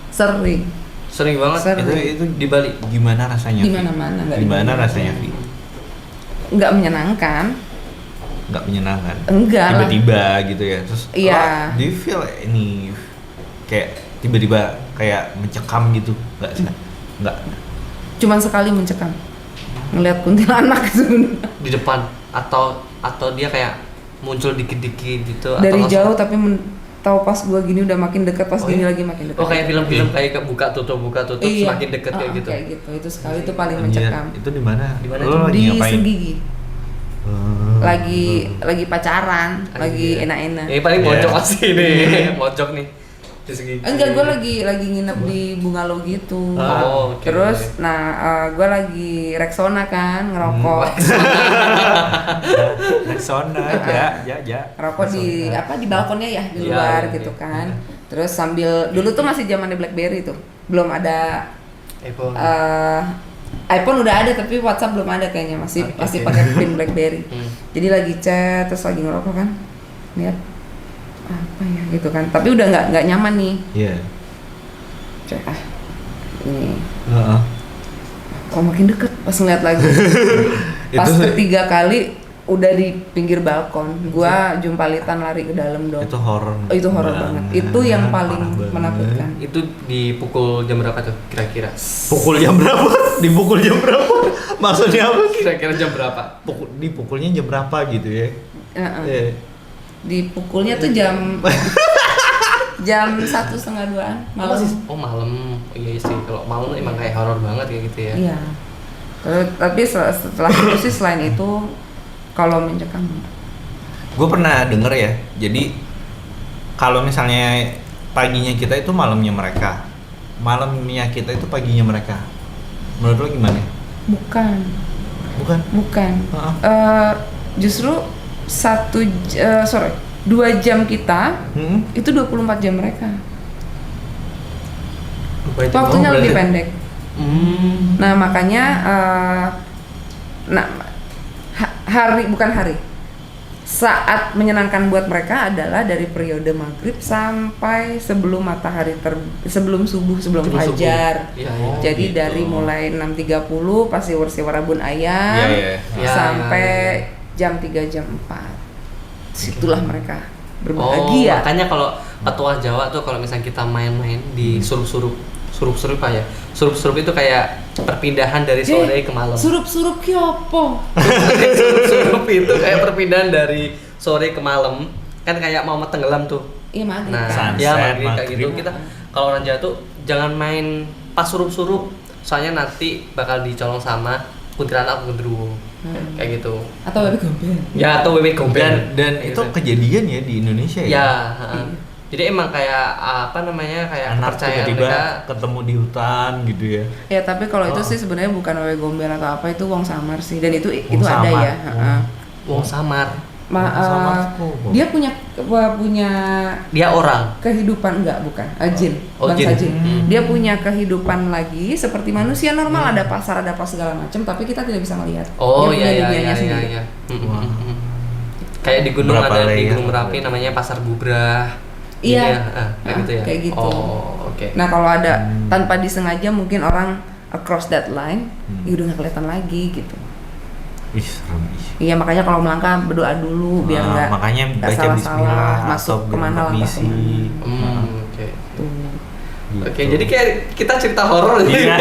sering Sering banget. Sering. Itu Di Bali. gimana rasanya? di Vi? mana-mana, nggak di Gimana mana-mana. rasanya, Vi? Nggak menyenangkan, Nggak menyenangkan. enggak lah. Tiba-tiba gitu ya. Terus Iya. do you feel ini kayak tiba-tiba kayak mencekam gitu? Nggak sih? Nggak. Cuman sekali mencekam, ngelihat kuntilanak sebenarnya. Di depan atau dia kayak muncul dikit-dikit gitu Dari atau langsung- jauh tapi tahu pas gua gini udah makin dekat, pas Oh, gini iya? lagi makin dekat. Oh kayak film-film kayak buka tutup Iya. semakin deket kayak gitu. Kayak gitu. Itu sekali itu paling Anjir, mencekam. itu di mana? Di mana Lo itu? lagi Di ngapain? Senggigi. Lagi pacaran, lagi Iya. enak-enak. Ini paling Iya. mojok sih nih, mojok nih. Di segi. Enggak, gue lagi nginep di bungalow gitu. Oh, oke. Terus, gue lagi Rexona kan, ngerokok. Rexona, ja. Ngerokok di di balkonnya ya, di Iya, luar iya, gitu iya. kan. Terus sambil dulu tuh masih zamannya BlackBerry tuh. Belum ada iPhone. iPhone udah ada tapi WhatsApp belum ada kayaknya, masih Oke. pakai pin BlackBerry. Hmm. Jadi lagi chat terus lagi ngerokok kan, lihat apa ya gitu kan, tapi udah nggak nyaman nih. Iya. Cek ini Heeh. kok makin deket pas ngeliat lagi. Pas Itu- ketiga kali udah di pinggir balkon, gua jumpalitan lari ke dalam dong. Itu horor. Itu horor banget. Itu yang paling Parah banget. menakutkan. Itu dipukul jam berapa tuh kira-kira? Pukul jam berapa? Dipukul jam berapa? Maksudnya apa? Kira-kira jam berapa? Dipukulnya jam berapa gitu ya? Heeh. Iya. Dipukulnya tuh jam 1:30 malam. Oh malam. Oh, iya sih, kalau malam emang kayak horor banget kayak gitu ya. Iya. Tapi setelah itu sih selain itu kalau mencekam. Gue pernah denger ya. Jadi kalau misalnya paginya kita itu malamnya mereka, malamnya kita itu paginya mereka. Menurut lo gimana? Bukan. Bukan. Bukan. Heeh. Justru 2 jam kita itu 24 jam mereka. Waktunya lebih pendek. Nah makanya saat menyenangkan buat mereka adalah dari periode maghrib sampai sebelum sebelum subuh, sebelum fajar. Ya, Jadi gitu. dari mulai 6.30 pas siwar rabun ayam Iya. sampai jam 3 jam 4. Situlah mereka berbahagia. Makanya kalau petuah Jawa tuh kalau misalnya kita main-main di surup-surup apa ya? Surup-surup itu kayak perpindahan dari sore ke malam. Surup-surup kyopo. Surup itu kayak perpindahan dari sore ke malam. Kan kayak mau tenggelam tuh. Iya maghrib. Nah, Sunset, ya maghrib kayak maghrib. gitu. Kita kalau orang Jawa tuh jangan main pas surup-surup. Soalnya nanti bakal dicolong sama kuntilanak genderuwo. Kayak gitu. Atau bebek gombel. Ya atau bebek gombel. Dan itu kejadian ya di Indonesia ya. Ya, jadi emang kayak kayak Anak kepercayaan tiba-tiba mereka. ketemu di hutan gitu ya. Ya tapi kalau itu sih sebenarnya bukan bebek gombel atau apa, itu wong samar sih, dan itu ada samar. ya. Wong samar. Dia punya Dia orang. kehidupan bukan jin, Oh, bangsa jin. jin. Dia punya kehidupan lagi seperti manusia normal, ada pasar, ada apa segala macam, tapi kita tidak bisa melihat. Oh Dia punya iya dunianya iya sendiri. iya. Kayak di gunung Berapa ada di layer? Gunung Merapi namanya Pasar Bubrah. Iya. Jadi kayak gitu ya. Kayak gitu. Oh, oke. Nah kalau ada tanpa disengaja mungkin orang across that line, ya udah nggak kelihatan lagi gitu. Ih, serem. Iya makanya kalau melangkah berdoa dulu biar nggak makanya baca salah-salah bismillah masuk atau kemana langkah permisi. kemana. Oke. Tuh. Gitu. Oke, jadi kayak kita cerita horor nih. Iya.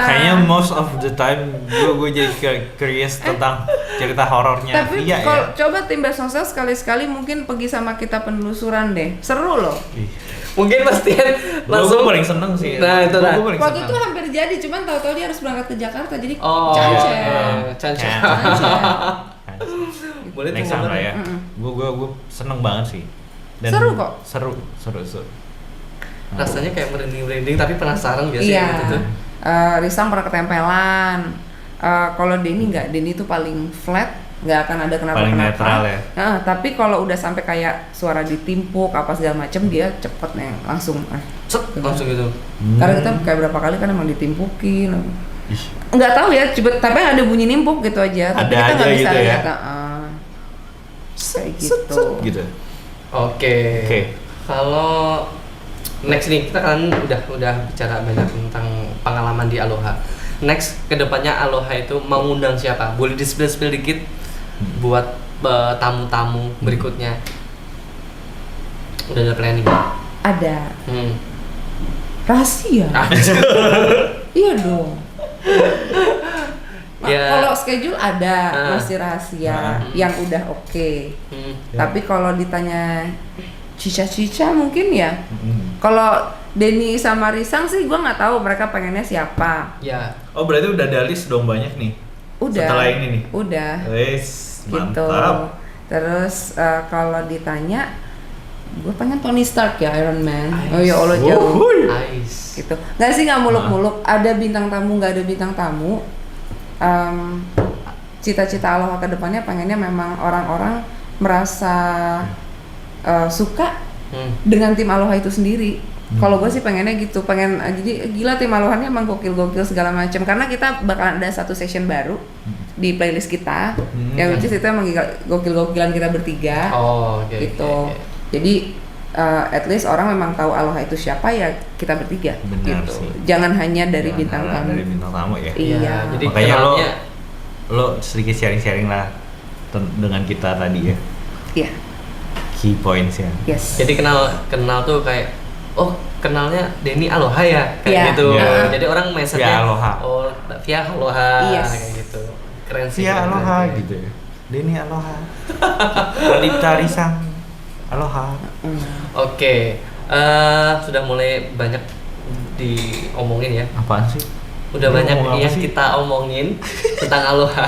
Kayaknya most of the time gue jadi curious tentang cerita horornya Tapi Via kalau ya. coba tim sosial sekali-sekali mungkin pergi sama kita penelusuran deh, seru loh. Ih. Mungkin pastian langsung Gue paling seneng sih. Nah, itu dah. Gua paling Waktu seneng. itu hampir jadi, cuman tahu-tahu dia harus berangkat ke Jakarta, jadi Oh, cancel. cancel. Boleh tuh Next time lah ya. Mm-mm. Gue seneng banget sih. Seru kok. Seru. Rasanya kayak merinding-merinding tapi penasaran gak sih Iya. gitu tuh? Risang pernah ketempelan. Kalau Denny nggak, Denny tuh paling flat, nggak akan ada kenapa-kenapa. Paling netral ya? Tapi kalau udah sampai kayak suara ditimpuk apa segala macem, dia cepet nih langsung. Set, langsung gitu. Karena kita kayak berapa kali kan emang ditimpukin. Ih. Nggak tahu ya, tapi ada bunyi nimpuk gitu aja. Tapi Ada kita nggak aja bisa gitu ya? lihat. Kayak gitu. Gitu. Oke. Oke. Kalau next nih kita kan udah bicara banyak tentang pengalaman di Aloha. Next kedepannya Aloha itu mau ngundang siapa? Boleh di-spill dikit buat tamu-tamu berikutnya. Udah ada planning? Ada rahasia. Ah, Iya dong. Ya. Kalau schedule ada, Ah. masih rahasia yang udah oke. Tapi kalau ditanya cica-cica mungkin ya. Kalau Denny sama Risang sih gue nggak tahu mereka pengennya siapa. Ya. Oh berarti udah ada list dong banyak nih. Udah. Setelah ini nih. Udah. Wes, Gitu. mantap. Terus kalau ditanya, gue pengen Tony Stark ya, Iron Man. Nice. Oh ya Allah jauh. Wuhui. Nice. Gitu. Nggak sih, nggak muluk-muluk. Ada bintang tamu, nggak ada bintang tamu. Cita-cita Aloha ke depannya pengennya memang orang-orang merasa suka dengan tim Aloha itu sendiri. Kalau gue sih pengennya gitu, jadi gila tim Aloha ini emang gokil-gokil segala macam. Karena kita bakalan ada satu session baru di playlist kita, yang which is itu emang gokil-gokilan kita bertiga. Oh, oke. Gitu. oke. Jadi at least orang memang tahu Aloha itu siapa ya, kita bertiga. Benar gitu. sih. Jangan hanya dari Jangan bintang hanya tamu. Dari bintang tamu ya. Iya. Jadi Makanya kenalnya lo sedikit sharing-sharing lah dengan kita tadi ya. Iya. Key points ya. Yes. jadi kenal tuh kayak kenalnya Denny Aloha ya kayak Iya. gitu. Iya. Jadi orang message-nya Via Aloha. Oh, via Aloha Yes. kayak gitu. Keren sih. Via keren, Aloha keren. gitu ya. Denny Aloha. Pradipta Risang Aloha. Oke. Sudah mulai banyak diomongin ya. Apaan sih? Udah Lu banyak ngomong apa yang sih? kita omongin tentang Aloha.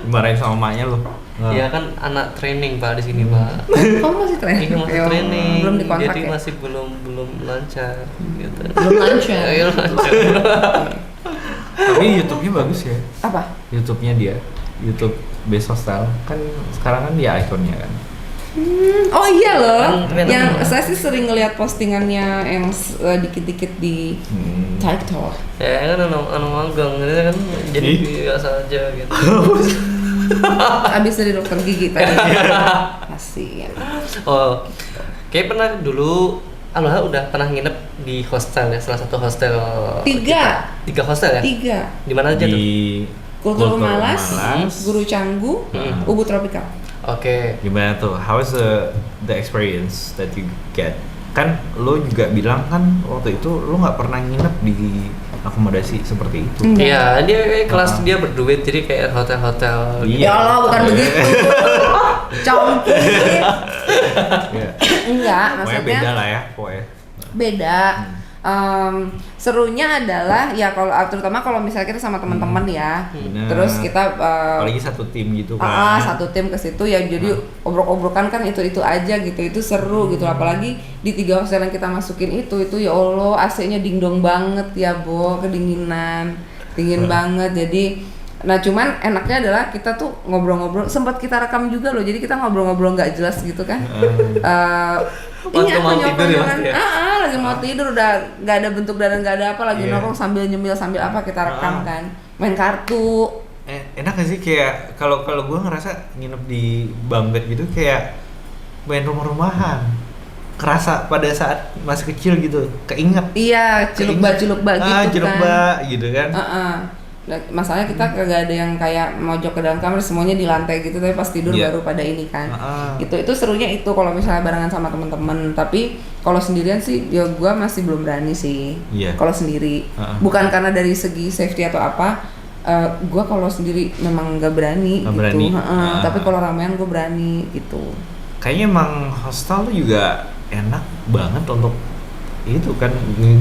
Dimarahin sama emaknya lo. Iya kan anak training Pak di sini Pak. Kamu masih training? Ini masih Ayo, training. Belum dikontrak Jadi ya? masih belum lancar gitu. Belum lancar. Ayo lancar. Tapi YouTube-nya bagus ya. Apa? YouTube-nya dia, YouTube Best Hostel kan sekarang kan dia ikonnya kan. Oh iya loh, Ternyata yang bener. saya sih sering ngeliat postingannya yang dikit-dikit di TikTok. Ya kan anu magang gitu kan, jadi Ih. biasa aja gitu. Abis dari dokter gigi tadi. Kasian. Oh, kayak pernah dulu Aloha udah pernah nginep di hostel ya, salah satu hostel. 3 hostel ya? 3. Di mana aja tuh? Di Kultur Kultur Malas, Malas. Guru Canggu, Ubud Tropika. Oke. Gimana tuh? How is the experience that you get? Kan lo juga bilang kan waktu itu lo nggak pernah nginep di akomodasi seperti itu. Iya, dia kayak kelas dia berduit jadi kayak hotel-hotel. Iya. Ya Allah, bukan begitu. Congki. Iya. Enggak, Pokoknya maksudnya beda lah ya, pokoknya. beda. Serunya adalah ya kalau terutama kalau misalnya kita sama teman-teman ya, Bener. terus kita Apalagi satu tim gitu kan. satu tim ke situ ya, jadi obrok-obrokan kan itu aja gitu, itu seru gitu. Apalagi di 3 hostel yang kita masukin itu ya Allah, AC-nya dingdong banget ya Bo, kedinginan, dingin banget. Jadi nah cuman enaknya adalah kita tuh ngobrol-ngobrol, sempat kita rekam juga loh, jadi kita ngobrol-ngobrol nggak jelas gitu kan. Waktu mau tidur ya, Mas, ya? Lagi mau tidur udah nggak ada bentuk dan nggak ada apa, lagi Iya. nongkrong sambil nyemil sambil apa kita rekam kan, main kartu. Enak gak sih kayak kalau gue ngerasa nginep di bunk bed gitu kayak main rumah-rumahan. Kerasa pada saat masih kecil gitu, keinget. Iya, ciluk-bak gitu kan. Ciluk-bak gitu kan. Masalahnya kita kagak ada yang kayak mojok ke dalam kamar, semuanya di lantai gitu, tapi pas tidur Iya. baru pada ini kan. Itu serunya itu kalau misalnya barengan sama teman-teman. Tapi kalau sendirian sih ya gua masih belum berani sih. Iya. Kalau sendiri. Bukan karena dari segi safety atau apa. Gua kalau sendiri memang nggak berani Nggak gitu. berani. Tapi kalau ramean gua berani gitu. Kayaknya emang hostel tuh juga enak banget untuk itu kan,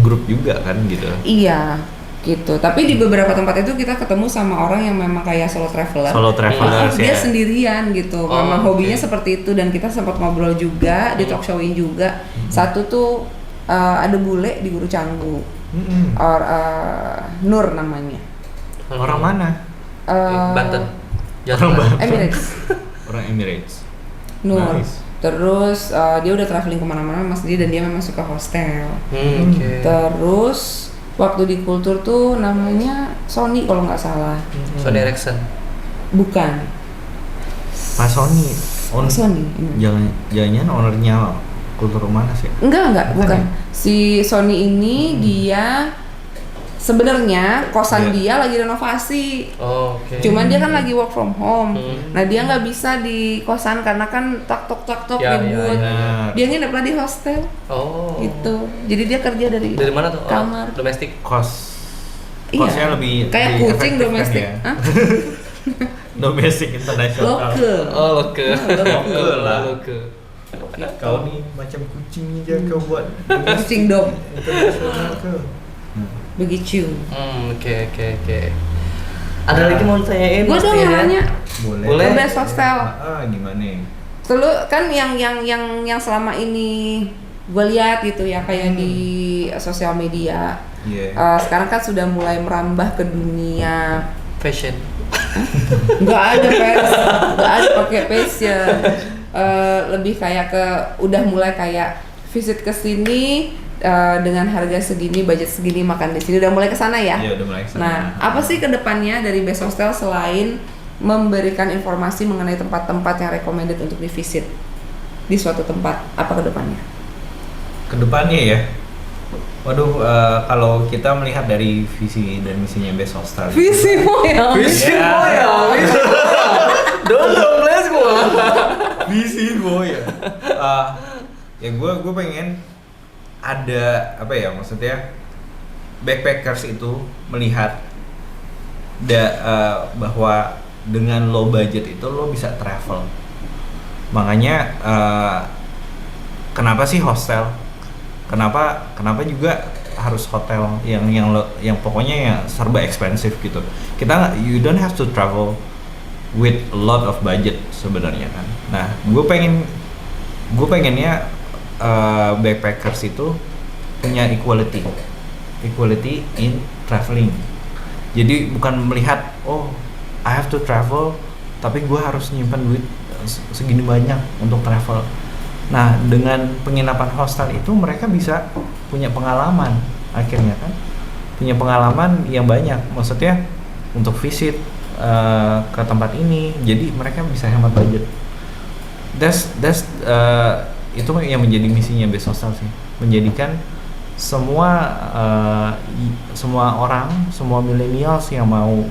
grup juga kan gitu. Iya gitu. Tapi di beberapa tempat itu kita ketemu sama orang yang memang kayak solo traveler. Solo travelers Dia ya. sendirian gitu. Oh, Memang oke. hobinya seperti itu, dan kita sempat ngobrol juga, di talk showin juga. Satu tuh ada bule di Guru Canggu. Nur namanya. Orang mana? Banten. Orang Banten. Emirates. Orang Emirates. Nur. Nice. Terus dia udah traveling kemana-mana mas dia, dan dia memang suka hostel. Oke. Terus waktu di Kultur tuh namanya Sony kalau nggak salah. Sony Ericsson. Bukan. Mas Sony. Sony. Jangan ownernya Kultur mana sih? Enggak, Bukan bukan. ya? Si Sony ini dia sebenarnya kosan Iya. dia lagi renovasi. Oh, oke. Cuman dia kan lagi work from home. Hmm. Nah, dia nggak bisa di kosan karena kan tak-tok Ya, ribut. ya. Dia nginep lah di hostel Oh. gitu. Jadi dia kerja dari Dari mana tuh? Oh, kamar. domestik. Kosnya lebih kayak lebih kucing efektif domestik. kan ya? Hah? Domestik internasional. Local. Oh, loke. Loke lah. Loke. Kau nih macam kucing aja kau buat Kucing dong. internasional ke. Begitu. Oke. Ada lagi mau tanyain? Gua Mas dong yang Fian? nanya. Boleh. Ke best hostel. Gimana? Dulu kan yang selama ini gue lihat gitu ya kayak di sosial media. Iya. Sekarang kan sudah mulai merambah ke dunia. Fashion. Nggak ada pakai passion. Lebih kayak ke udah mulai kayak visit ke sini dengan harga segini, budget segini, makan di sini, udah mulai ke sana ya. Iya, udah mulai kesana. Nah, apa sih kedepannya dari Best Hostel selain memberikan informasi mengenai tempat-tempat yang recommended untuk di visit di suatu tempat? Apa kedepannya? Kedepannya ya. Waduh, kalau kita melihat dari visi dan misinya Best Hostel. Visi moya. Dong, let's go. Visi ya. Ya gue pengen ada apa ya, maksudnya backpackers itu melihat bahwa dengan low budget itu lo bisa travel. Makanya kenapa sih hostel? Kenapa juga harus hotel yang pokoknya yang serba expensive gitu. You don't have to travel with a lot of budget sebenarnya kan. Nah, gue pengennya backpackers itu punya equality in traveling. Jadi bukan melihat oh I have to travel tapi gue harus nyimpan duit segini banyak untuk travel. Nah dengan penginapan hostel itu mereka bisa punya pengalaman akhirnya kan, punya pengalaman yang banyak, maksudnya untuk visit ke tempat ini, jadi mereka bisa hemat budget. Itu yang menjadi misinya Best Hostel sih, menjadikan semua orang, semua millennials yang mau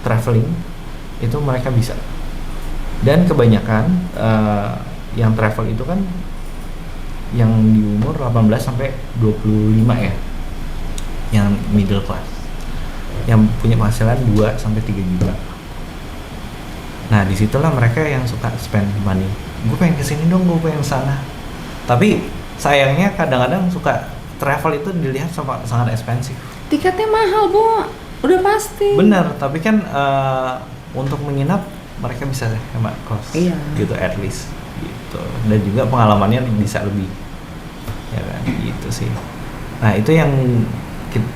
traveling itu mereka bisa. Dan kebanyakan yang travel itu kan yang di umur 18 sampai 25 ya, yang middle class, yang punya penghasilan 2 sampai 3 juta. Nah disitulah mereka yang suka spend money. Gue pengen kesini dong, gue pengen sana. Tapi sayangnya kadang-kadang suka travel itu dilihat sangat ekspensif. Tiketnya mahal, Bu. Udah pasti. Bener, tapi kan untuk menginap mereka bisa hemat cost. Iya. Gitu at least gitu. Dan juga pengalamannya bisa lebih. Ya kan, gitu sih. Nah, itu yang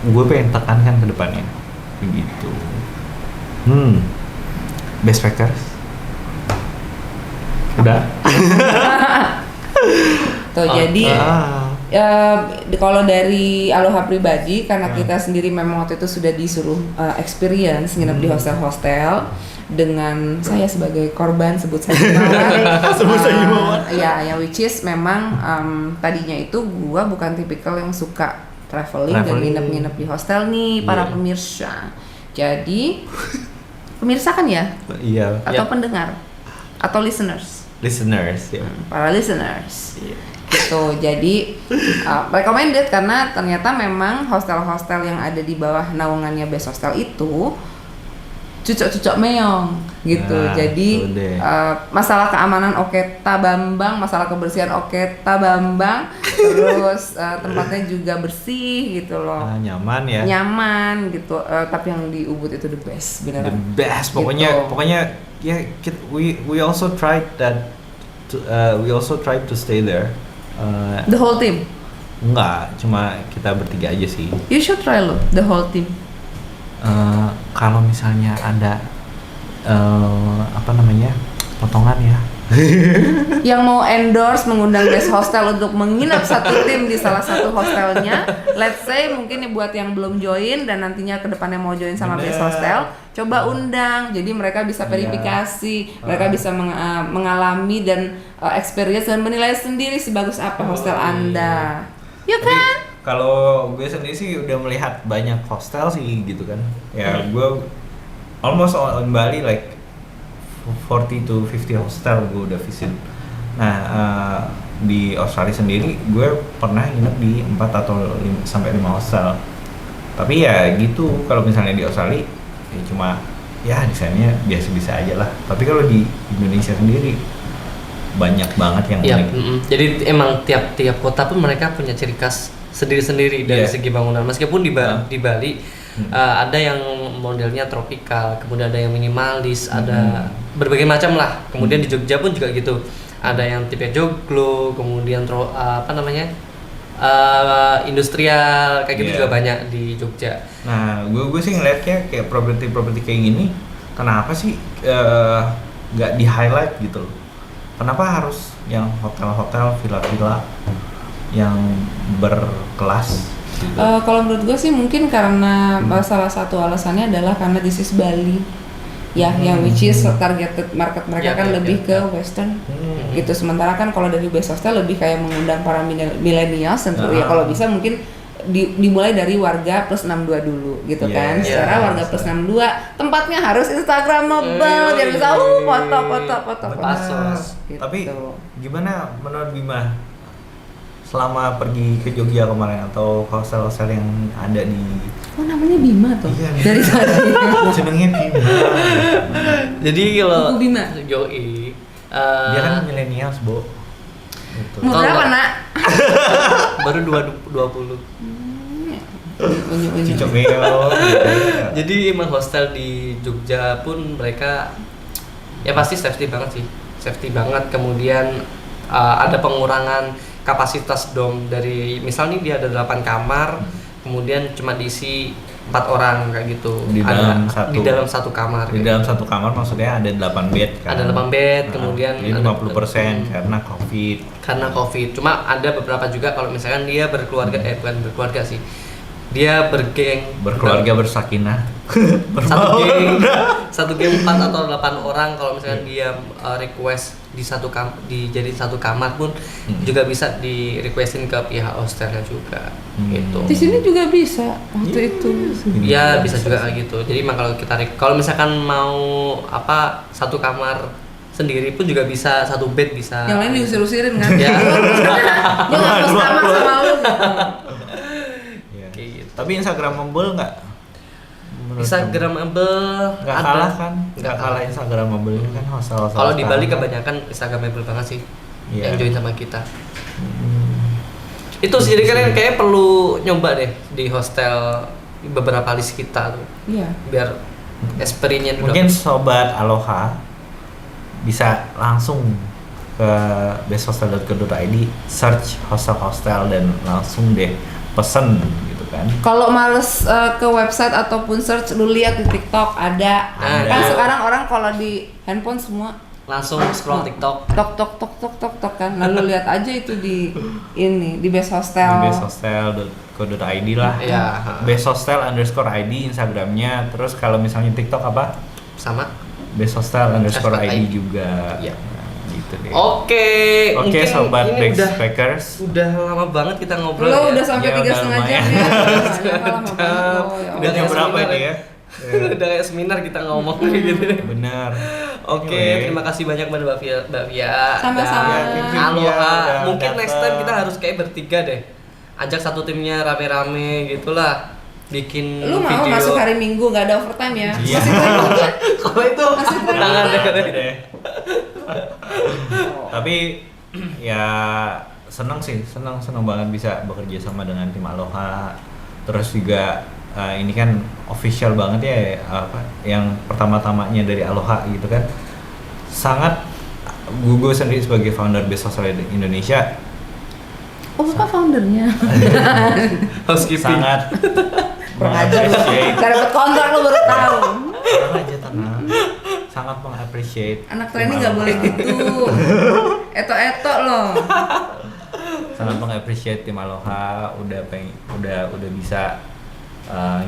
gue pengen tekankan ke depannya. Begitu. Best packers. Udah. Tuh, jadi kalau dari Aloha pribadi, karena kita sendiri memang waktu itu sudah disuruh experience nginep di hostel-hostel dengan saya sebagai korban sebut saja Mawar. Ya, which is memang tadinya itu gua bukan tipikal yang suka traveling dan nginep-nginep di hostel nih para pemirsa. Jadi pemirsa kan ya? Iya. Atau pendengar? Atau listeners? Ya. Para listeners. Gitu. Jadi recommended karena ternyata memang hostel-hostel yang ada di bawah naungannya Best Hostel itu cucok-cucok meong gitu. Nah, jadi masalah keamanan oke tabambang, masalah kebersihan oke tabambang, terus tempatnya juga bersih gitu loh. Nyaman ya. Nyaman gitu. Tapi yang di Ubud itu the best beneran. The best. Pokoknya ya we also tried that we also tried to stay there. The whole team? Enggak, cuma kita bertiga aja sih. You should try loh, the whole team. Kalau misalnya ada potongan ya. Yang mau endorse mengundang Best Hostel untuk menginap satu tim di salah satu hostelnya, let's say mungkin buat yang belum join dan nantinya kedepannya mau join sama Best Hostel, coba undang. Jadi mereka bisa verifikasi, mereka bisa mengalami dan experience dan menilai sendiri sebagus apa hostel Anda. Ya kan? Kalau gue sendiri sih udah melihat banyak hostel sih gitu kan. Ya gue almost on Bali like 40 to 50 hostel gue udah visit. Nah di Australia sendiri gue pernah nginep di 4 atau 5 sampai 5 hostel. Tapi ya gitu, kalau misalnya di Australia ya cuma ya desainnya biasa-biasa aja lah. Tapi kalau di Indonesia sendiri banyak banget yang unik. Jadi emang tiap kota pun mereka punya ciri khas sendiri-sendiri dari segi bangunan. Meskipun di Bali ada yang modelnya tropikal, kemudian ada yang minimalis, ada berbagai macam lah. Kemudian di Jogja pun juga gitu. Ada yang tipe joglo, kemudian industrial kayak gitu juga banyak di Jogja. Nah, gue sih ngeliatnya kayak properti kayak gini, kenapa sih nggak di highlight gitu loh? Kenapa harus yang hotel-hotel, villa-villa yang berkelas? Gitu. Kalau menurut gue sih mungkin karena salah satu alasannya adalah karena this is Bali. Ya, yang which is targeted market mereka kan lebih ke western gitu. Sementara kan kalau dari Best Hostel lebih kayak mengundang para millennials tentu ya kalau bisa mungkin dimulai dari warga plus 62 dulu gitu kan. Secara warga plus 62 tempatnya harus Instagramable biar bisa foto. Gitu. Tapi gimana menurut Bima selama pergi ke Jogja kemarin atau hostel-hostel yang ada di namanya Bima tuh? Iya, dari tadi senengnya Bima. Jadi kalau Bima Yoi dia kan millennials, Bo. Gitu. Umur berapa, Nak? Baru 20. Cicok meo. Jadi emang hostel di Jogja pun mereka ya pasti safety banget sih. Safety banget, kemudian ada pengurangan kapasitas dom dari misalnya dia ada 8 kamar, kemudian cuma diisi 4 orang kayak gitu. Di dalam satu kamar. Di dalam satu kamar maksudnya ada 8 bed kan. Ada 8 bed, kemudian jadi 50% karena Covid. Karena Covid. Cuma ada beberapa juga kalau misalkan dia berkeluarga bukan berkeluarga sih. Dia berkeluarga bersakinah. satu geng 4 atau 8 orang kalau misalkan dia request dijadiin satu kamar pun juga bisa di requestin ke pihak hostelnya juga gitu. Di sini juga bisa waktu itu. Ya bisa juga kayak gitu. Jadi emang kalau misalkan mau satu kamar sendiri pun juga bisa, satu bed bisa. Yang lain diusir-usirin kan? Ya. Dia nggak mau sama lu. Tapi Instagramable nggak? Instagramable nggak kalah kan? Nggak kalah Instagramable kan hostel. Kalau di Bali kebanyakan Instagramable banget sih yang join sama kita. Itu sih jadi kayaknya perlu nyoba deh di hostel beberapa list kita tuh. Iya. Biar experience mungkin sobat Aloha bisa langsung ke besthostel.co.id, search hostel dan langsung deh pesen gitu kan. Kalau males ke website ataupun search, lu lihat di TikTok ada. Kan sekarang orang kalau di handphone semua langsung scroll TikTok. Tok kan. Lalu lihat aja itu di Best Hostel. Di besthostel.co.id lah. Iya. besthostel_id Instagramnya. Terus kalau misalnya TikTok apa? Sama besthostel_id juga. Iya. Gitu deh. Oke, sobat backpackers. Udah lama banget kita ngobrol. Lo ya. udah sampai 3,5 jam ya. Lama banget. Udah jam kayak berapa seminar ini ya? Udah kayak seminar kita ngomong kayak gitu. Benar. Oke, terima kasih banyak Mbak Via. Sama-sama. Aloha. Mungkin next time kita harus kayak bertiga deh. Ajak satu timnya rame-rame gitulah. Bikin lu mau video. masuk hari Minggu nggak ada overtime ya? Iya. Kalau itu tangan deh. Tapi ya senang banget bisa bekerja sama dengan tim Aloha. Terus juga ini kan official banget ya yang pertama-tamanya dari Aloha gitu kan. Sangat gue sendiri sebagai founder Best Hostel Indonesia. Oh, Bapak foundernya. Housekeeping. Sangat Kurang aja lu. Gak dapet kontrak lu baru tahu. tenang. Sangat mengappreciate. Anak training nggak boleh gitu. Eto loh. Sangat mengappreciate tim Aloha udah bisa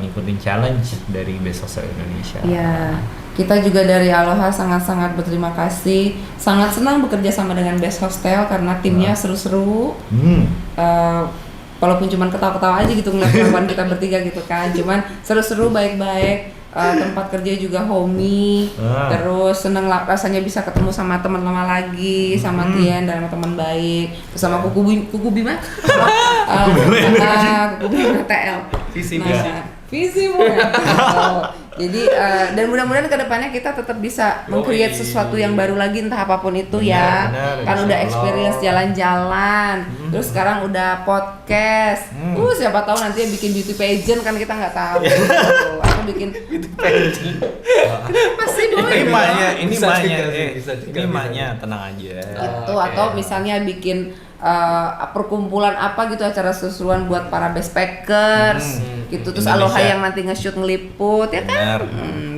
ngikutin challenge dari Best Hostel Indonesia. Iya, kita juga dari Aloha sangat-sangat berterima kasih. Sangat senang bekerja sama dengan Best Hostel karena timnya seru-seru. Walaupun cuma ketawa-ketawa aja gitu ngeliat kelakuan kita bertiga gitu kan, cuman seru-seru, baik-baik. Tempat kerja juga homey, terus seneng rasanya bisa ketemu sama teman lama lagi, sama Tian dan teman baik, terus sama Kuku Bima, Kuku Bima TL. Visi jadi dan mudah-mudahan kedepannya kita tetap bisa meng-create sesuatu yang baru lagi, entah apapun itu. Benar, kan udah experience jalan-jalan, terus sekarang udah podcast. Siapa tahu nanti bikin beauty pageant kan, kita nggak tahu. Aku bikin beauty pageant. Kenapa sih boy? Ini maknya tenang aja. Gitu, atau misalnya bikin perkumpulan apa gitu, acara seru-seruan buat para backpackers gitu. Terus Indonesia. Aloha yang nanti nge-shoot ngeliput ya kan.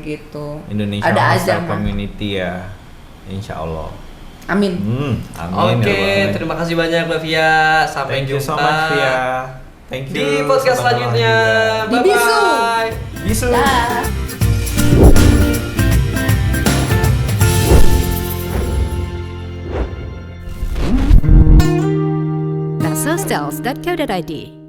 Gitu. Indonesia ada aja community ya, insya Allah. Amin. Amin. Oke, terima kasih banyak Mbak Via. Sampai Thank you jumpa so much Via. Thank you. di podcast Sobat selanjutnya. Aloha juga. Di Bisu. Bisu. Dah. Besthostels.co.id